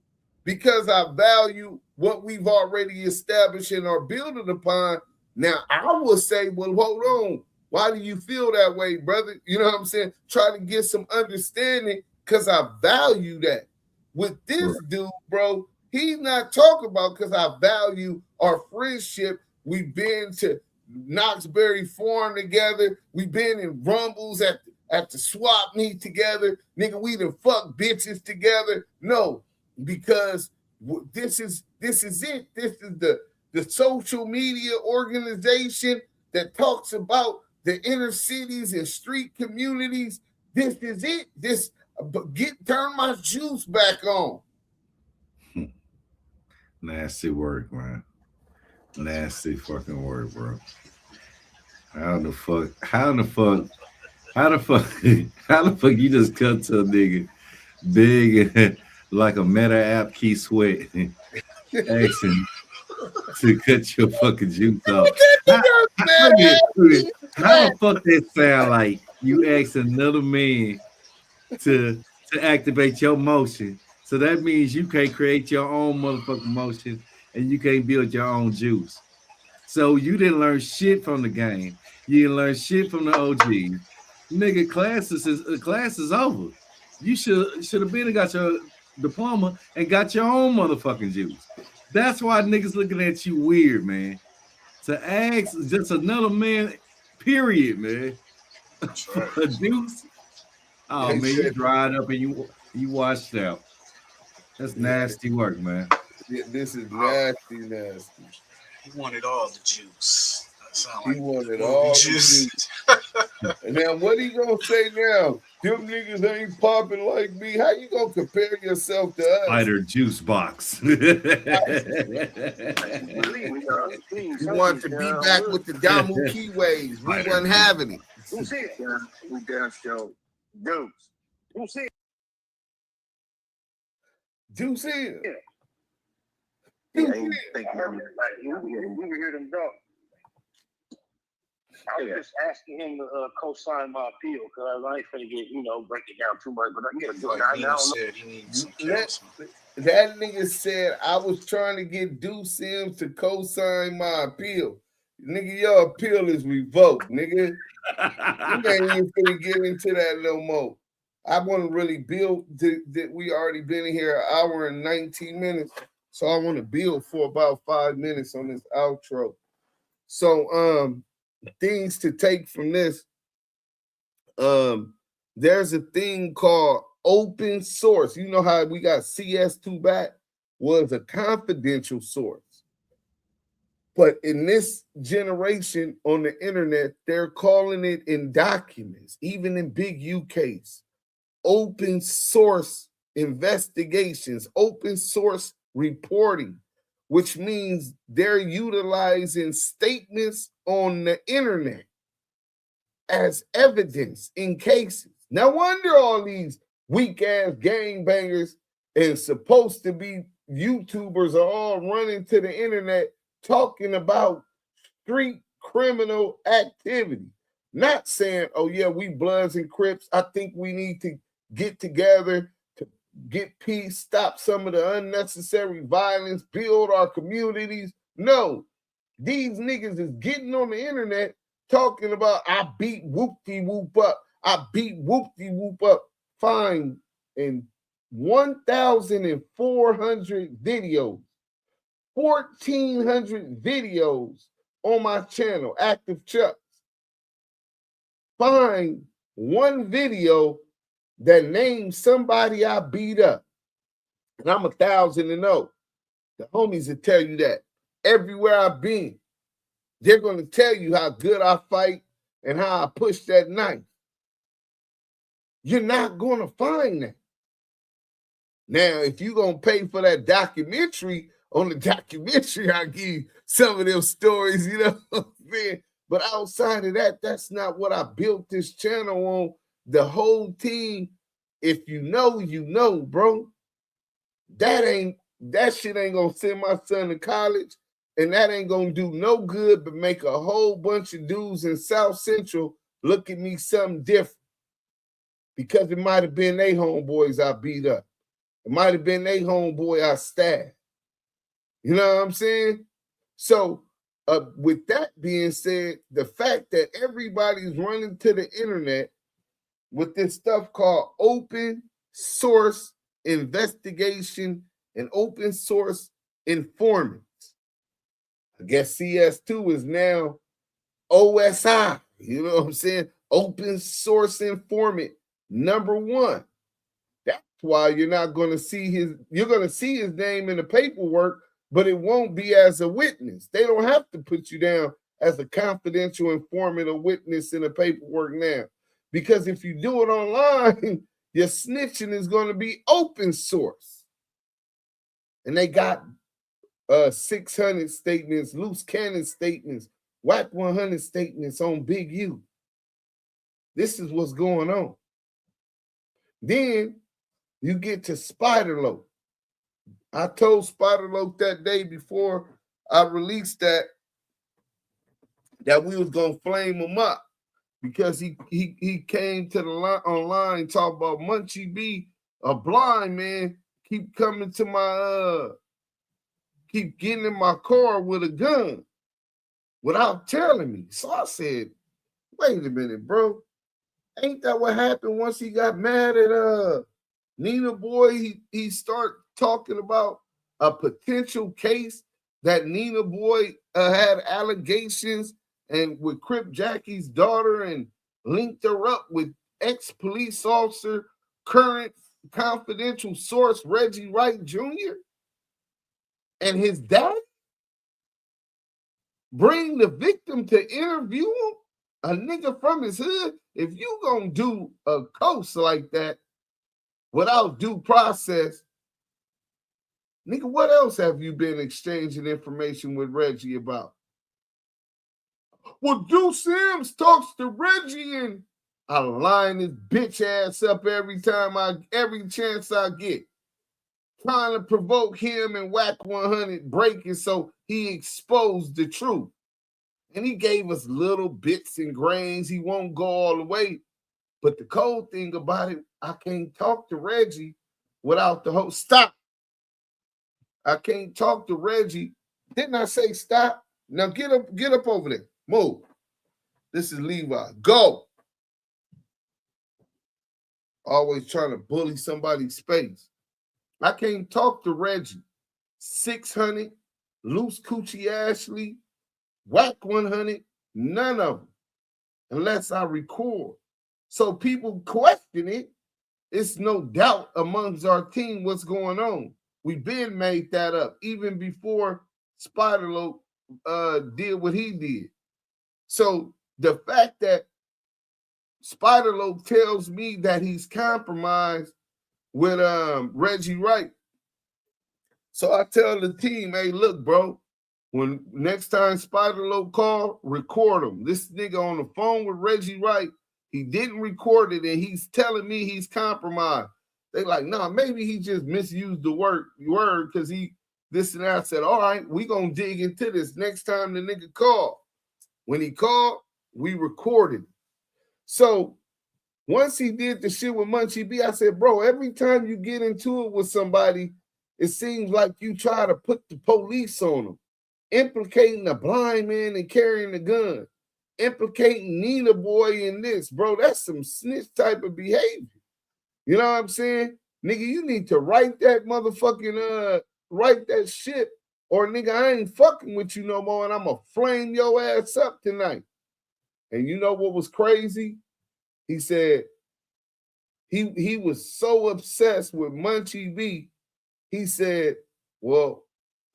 because I value what we've already established and are building upon, now I will say, well, hold on. Why do you feel that way, brother? You know what I'm saying? Try to get some understanding because I value that. With this dude, bro, he's not talking about because I value our friendship. We've been to Knoxbury Farm together. We've been in rumbles at the swap meet together. Nigga, we done fuck bitches together. No, because this is it. This is the social media organization that talks about the inner cities and street communities. This is it. Turn my juice back on. Nasty work, man. Nasty fucking work, bro. How the fuck you just cut to a nigga big like a meta app key sweat asking to cut your fucking juice off? How the fuck that sound like you ask another man to activate your motion? So that means you can't create your own motherfucking motion and you can't build your own juice. So you didn't learn shit from the game. You didn't learn shit from the OG. Nigga, class is over. You should have been and got your diploma and got your own motherfucking juice. That's why niggas looking at you weird, man. To ask just another man, period, man. A juice. Oh man, you dried up and you washed out. That's nasty work, man. This is nasty. He wanted all the juice. He wanted all the juice. And now what he gonna say now? Them niggas ain't popping like me. How you gonna compare yourself to us? Spider juice box. You want to be back with the Damu Kiwes. We wasn't having it. Who said it? We damn sure. Dudes. Who said it? Juice in. You hear them dog. I was just asking him to co-sign my appeal because I ain't finna get, break it down too much. But that nigga said I was trying to get DUSE M to co-sign my appeal. Nigga, your appeal is revoked, nigga. You ain't even finna get into that no more. I want to really build that we already been in here an hour and 19 minutes. So I want to build for about 5 minutes on this outro. So things to take from this. There's a thing called open source. You know how we got CS2 back was a confidential source. But in this generation on the internet, they're calling it in documents, even in big UKs, open source investigations, open source reporting, which means they're utilizing statements on the internet as evidence in cases. No wonder all these weak ass gangbangers and supposed to be YouTubers are all running to the internet talking about street criminal activity. Not saying, oh yeah, we Bloods and Crips. I think we need to get together to get peace, stop some of the unnecessary violence, build our communities. No, these niggas is getting on the internet talking about I beat whoop-de-whoop up. I beat whoop-de-whoop up. Fine. And 1,400 videos, 1,400 videos on my channel, Active Chucks. Find one video that names somebody I beat up. And I'm 1,000-0. The homies will tell you that. Everywhere I've been, they're going to tell you how good I fight and how I push that knife. You're not going to find that. Now, if you're going to pay for that documentary, on the documentary, I'll give you some of them stories, you know what I'm saying? But outside of that, that's not what I built this channel on. The whole team, if you know, you know, bro. That shit ain't going to send my son to college. And that ain't going to do no good but make a whole bunch of dudes in South Central look at me something different. Because it might have been they homeboys I beat up. It might have been they homeboy I stabbed. You know what I'm saying? So with that being said, the fact that everybody's running to the internet with this stuff called open source investigation and open source informants. I guess CS2 is now OSI, you know what I'm saying? Open source informant #1. That's why you're not going to see you're going to see his name in the paperwork, but it won't be as a witness. They don't have to put you down as a confidential informant or witness in the paperwork now. Because if you do it online, your snitching is going to be open source. And they got 600 statements, loose cannon statements, WACK100 statements on Big U. This is what's going on. Then you get to Spiderloc. I told Spiderloc that day before I released that we was gonna flame him up because he came to the line online talking about Munchie B, a blind man, keep coming to my keep getting in my car with a gun without telling me. So I said, wait a minute, bro. Ain't that what happened once he got mad at Nina Boy? He started talking about a potential case that Nina Boy had allegations and with Crip Jackie's daughter and linked her up with ex-police officer, current confidential source Reggie Wright Jr. and his dad. Bring the victim to interview him, a nigga from his hood. If you gonna do a coast like that without due process, nigga, what else have you been exchanging information with Reggie about? Well, DUSE M talks to Reggie and I line his bitch ass up every chance I get. Trying to provoke him and WACK100 breaking so he exposed the truth. And he gave us little bits and grains. He won't go all the way. But the cold thing about it, I can't talk to Reggie without the whole stop. I can't talk to Reggie. Didn't I say stop? Now get up over there. Move. This is Levi. Go. Always trying to bully somebody's space. I can't talk to Reggie, 600, Loose Coochie Ashley, WACK100, none of them, unless I record. So people question it. It's no doubt amongst our team what's going on. We've been made that up even before Spiderloc did what he did. So the fact that Spiderloc tells me that he's compromised with Reggie Wright. So I tell the team, hey, look, bro, when next time Spiderloc call, record him. This nigga on the phone with Reggie Wright, he didn't record it, and he's telling me he's compromised. They like, nah, maybe he just misused the word because he this and that. I said, all right, we gonna dig into this next time the nigga call. When he called, we recorded. So once he did the shit with Munchie B, I said, bro, every time you get into it with somebody, it seems like you try to put the police on them, implicating a blind man and carrying a gun, implicating Nina Boy in this, bro. That's some snitch type of behavior. You know what I'm saying? Nigga, you need to write that motherfucking, write that shit, or nigga, I ain't fucking with you no more, and I'm gonna flame your ass up tonight. And you know what was crazy? He said he was so obsessed with Munchie B, he said, well,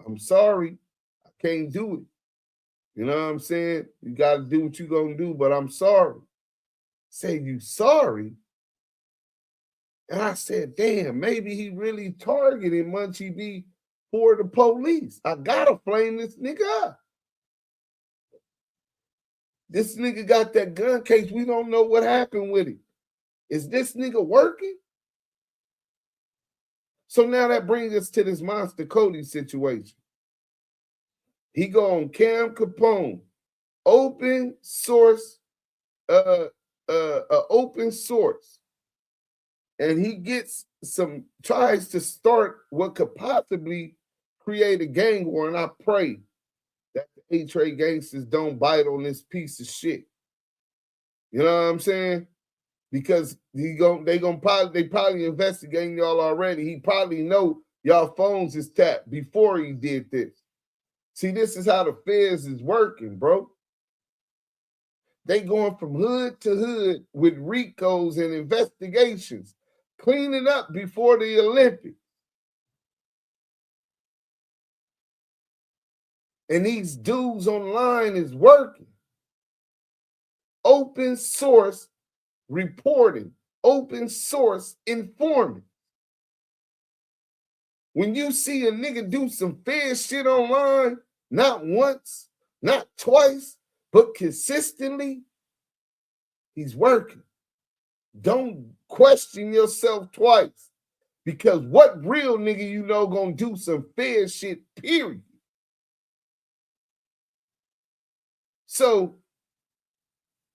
I'm sorry, I can't do it. You know what I'm saying? You got to do what you gonna do, but I'm sorry. Say, you sorry? And I said, damn, maybe he really targeted Munchie B for the police. I gotta flame this nigga up. This nigga got that gun case. We don't know what happened with it. Is this nigga working? So now that brings us to this Monster Kody situation. He go on Cam Capone, open source, open source. And he tries to start what could possibly create a gang war. And I pray that the A-Trade gangsters don't bite on this piece of shit. You know what I'm saying? Because they probably investigating y'all already. He probably know y'all phones is tapped before he did this. See, this is how the feds is working, bro. They going from hood to hood with RICOs and investigations, cleaning up before the Olympics. And these dudes online is working. Open source reporting, open source informing. When you see a nigga do some fair shit online, not once, not twice, but consistently, he's working. Don't question yourself twice, because what real nigga you know gonna do some fair shit, period? So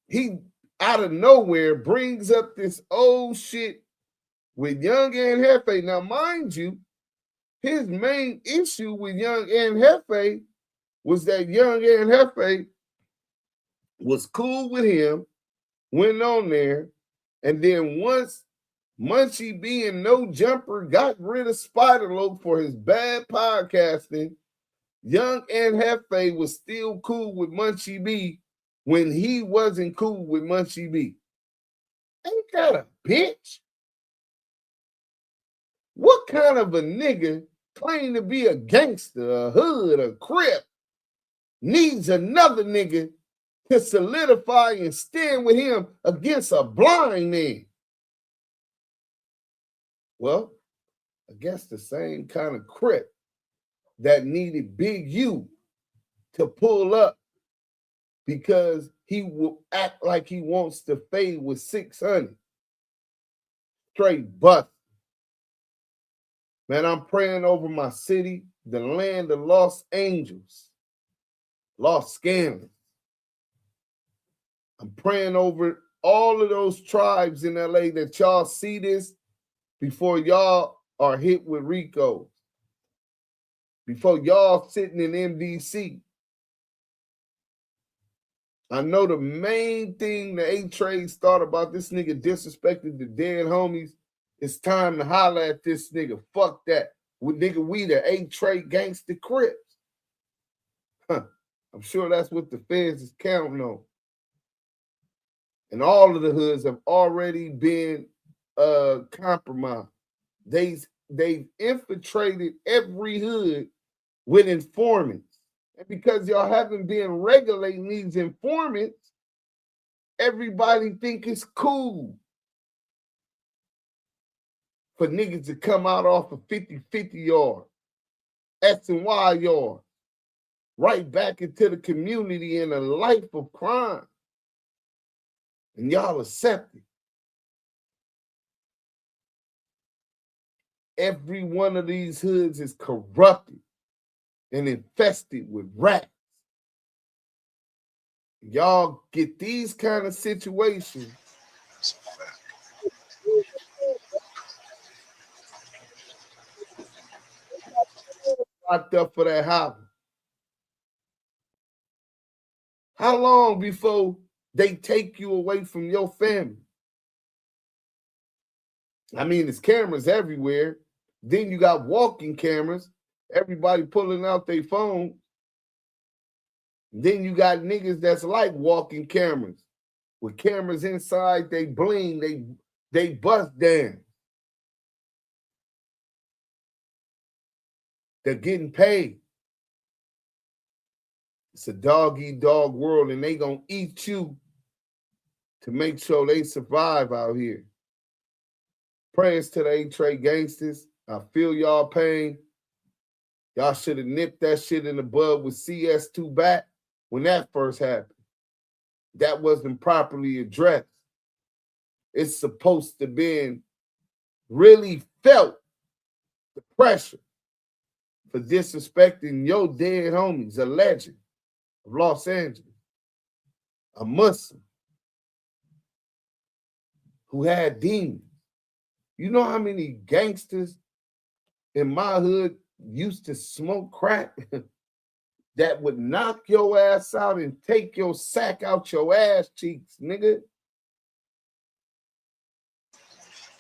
he out of nowhere brings up this old shit with Young Ant Jefe. Now, mind you, his main issue with Young Ant Jefe was that Young Ant Jefe was cool with him, went on there, and then once Munchie B and No Jumper got rid of Spiderloc for his bad podcasting, Young Ant Jefe was still cool with Munchie B when he wasn't cool with Munchie B. Ain't that a bitch? What kind of a nigga claim to be a gangster, a hood, a crip, needs another nigga to solidify and stand with him against a blind man? Well, I guess the same kind of crip that needed Big U to pull up because he will act like he wants to fade with 600. Straight bust. Man, I'm praying over my city, the land of Los Angeles, Los Scandals. I'm praying over all of those tribes in LA that y'all see this before y'all are hit with RICO, before y'all sitting in MDC. I know the main thing the 8 Trades thought about this nigga disrespected the dead homies. It's time to holler at this nigga. Fuck that. We the 8 Trade Gangsters Crips. Huh. I'm sure that's what the feds is counting on. And all of the hoods have already been compromised. They've infiltrated every hood with informants. And because y'all haven't been regulating these informants, everybody think it's cool for niggas to come out off a 50-50 yard, X and Y yard, right back into the community in a life of crime. And y'all accept it. Every one of these hoods is corrupted and infested with rats. Y'all get these kind of situations. Locked up for that hobby. How long before they take you away from your family? I mean, there's cameras everywhere. Then you got walking cameras. Everybody pulling out their phone. Then you got niggas that's like walking cameras. With cameras inside, they bling, they bust down. They're getting paid. It's a dog-eat-dog world, and they gonna eat you to make sure they survive out here. Prayers to the 8 Trade Gangsters. I feel y'all pain. Y'all should have nipped that shit in the bud with CS2 back when that first happened. That wasn't properly addressed. It's supposed to be really felt the pressure for disrespecting your dead homies, a legend of Los Angeles, a Muslim who had demons. You know how many gangsters in my hood used to smoke crack that would knock your ass out and take your sack out your ass cheeks, nigga?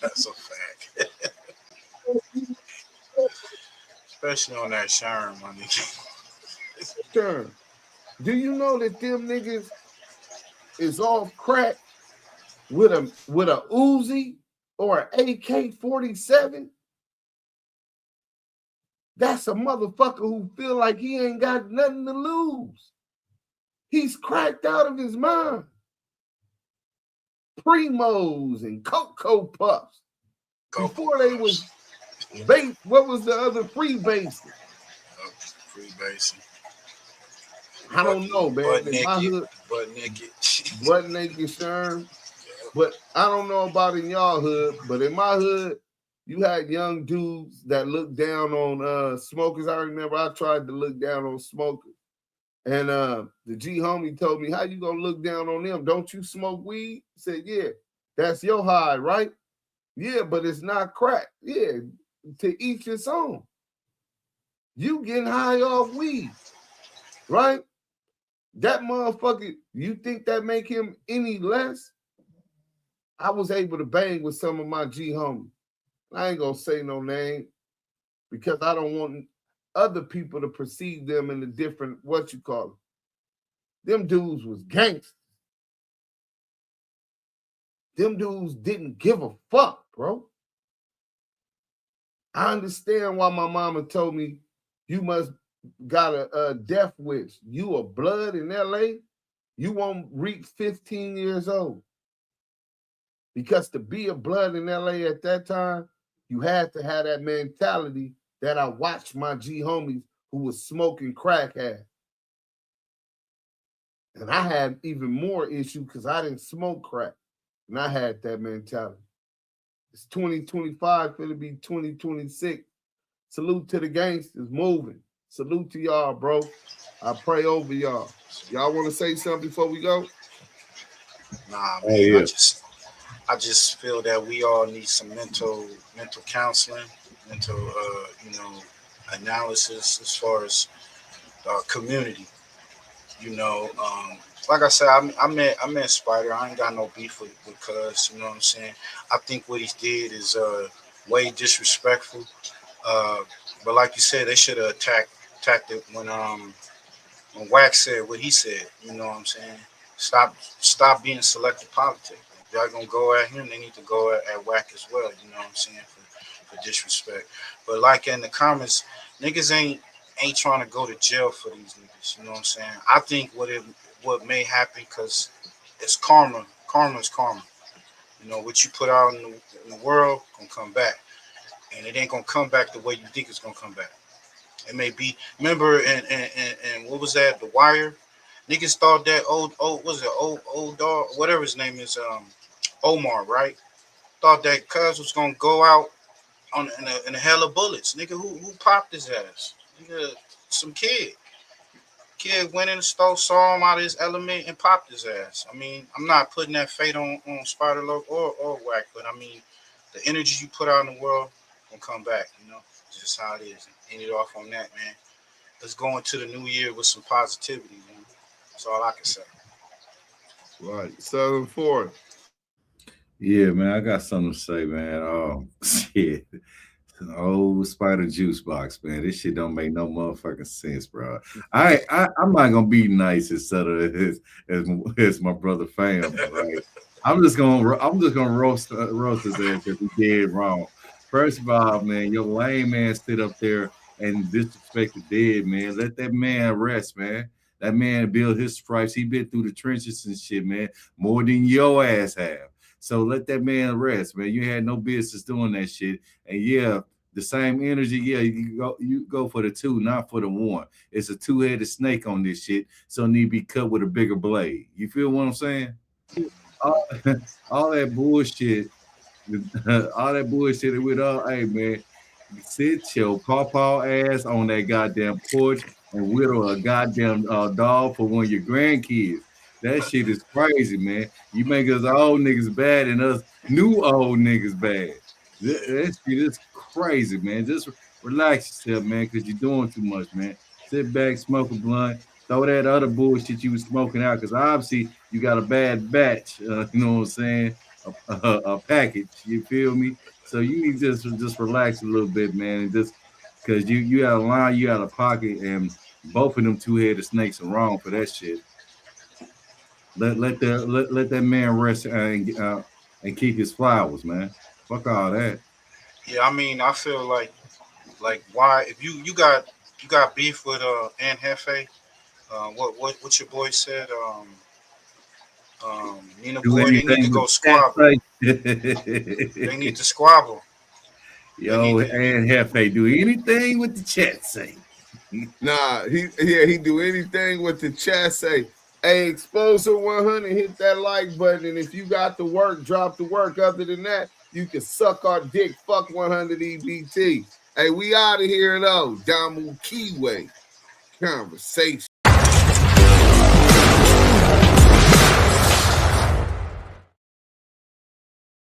That's a fact. Especially on that Sherm, my nigga. Sherm, do you know that them niggas is off crack with a Uzi or an AK-47? That's a motherfucker who feel like he ain't got nothing to lose. He's cracked out of his mind. Primos and Cocoa Puffs. Before they was base, what was the other freebasing? Freebasing. I don't know, man. Butt In naked. my hood, Butt naked. butt naked, Sherm. But I don't know about in y'all hood, but in my hood, you had young dudes that looked down on smokers. I remember I tried to look down on smokers. And the G homie told me, how you gonna look down on them? Don't you smoke weed? I said, yeah, that's your high, right? Yeah, but it's not crack. Yeah, to each its own. You getting high off weed, right? That motherfucker, you think that make him any less? I was able to bang with some of my G homies. I ain't gonna say no name because I don't want other people to perceive them in a different, what you call it. Them dudes was gangsters. Them dudes didn't give a fuck, bro. I understand why my mama told me you must got a death wish. You a blood in LA, you won't reach 15 years old. Because to be a blood in LA at that time, you had to have that mentality that I watched my G homies who was smoking crack had. And I had even more issue because I didn't smoke crack. And I had that mentality. It's 2025, it'll be 2026. Salute to the gangsters moving. Salute to y'all, bro. I pray over y'all. Y'all want to say something before we go? Nah, man. yeah. I just feel that we all need some mental counseling, mental analysis as far as our community. You know, like I said, I met Spider. I ain't got no beef with Cuz. You know what I'm saying? I think what he did is way disrespectful. But like you said, they should have attacked it when WACK said what he said. You know what I'm saying? Stop being selective politics. If y'all gonna go at him, they need to go at WACK as well. You know what I'm saying? For disrespect. But like in the comments, niggas ain't trying to go to jail for these niggas. You know what I'm saying? I think what may happen because it's karma. Karma is karma. You know what you put out in the world gonna come back, and it ain't gonna come back the way you think it's gonna come back. It may be. Remember, and what was that? The Wire. Niggas thought that old was it old dog, whatever his name is, Omar, right? Thought that Cuz was gonna go out in a hell of bullets. Nigga, who popped his ass? Nigga, some kid. Kid went in the store, saw him out of his element, and popped his ass. I mean, I'm not putting that fate on Spiderloc or WACK, but I mean, the energy you put out in the world gonna come back. You know, it's just how it is. End it off on that, man. Let's go into the new year with some positivity, man. That's all I can say. Right, Southern Fourth. Yeah, man, I got something to say, man. Shit. Old Spider juice box, man. This shit don't make no motherfucking sense, bro. I'm not gonna be nice as subtle as my brother Fam, right? I'm just gonna roast his ass if he did wrong. First of all, man, your lame man stood up there and disrespect the dead, man. Let that man rest, man. That man built his stripes. He been through the trenches and shit, man, more than your ass have. So let that man rest, man. You had no business doing that shit. And yeah, the same energy, yeah, you go for the 2, not for the 1. It's a 2-headed snake on this shit, so it need to be cut with a bigger blade. You feel what I'm saying? All that bullshit, hey man, sit your pawpaw ass on that goddamn porch and whittle a goddamn dog for one of your grandkids. That shit is crazy, man. You make us old niggas bad and us new old niggas bad. That shit is crazy, man. Just relax yourself, man, because you're doing too much, man. Sit back, smoke a blunt, throw that other bullshit you was smoking out, because obviously you got a bad batch, you know what I'm saying? A package, you feel me? So you need to just relax a little bit, man, and just because you out of line, you out of pocket, and both of them 2-headed snakes are wrong for that shit. Let that man rest and keep his flowers, man. Fuck all that. Yeah, I mean, I feel like why if you got beef with Ant Jefe, what your boy said, Nina Do boy, they need to go squabble. They need to squabble. Yo, Ant Jefe, do anything with the chat say. Nah, he do anything with the chat say. Hey, Exposer 100, hit that like button. And if you got the work, drop the work. Other than that, you can suck our dick. Fuck 100 EBT. Hey, we out of here though. Damu Kiwe. Conversation.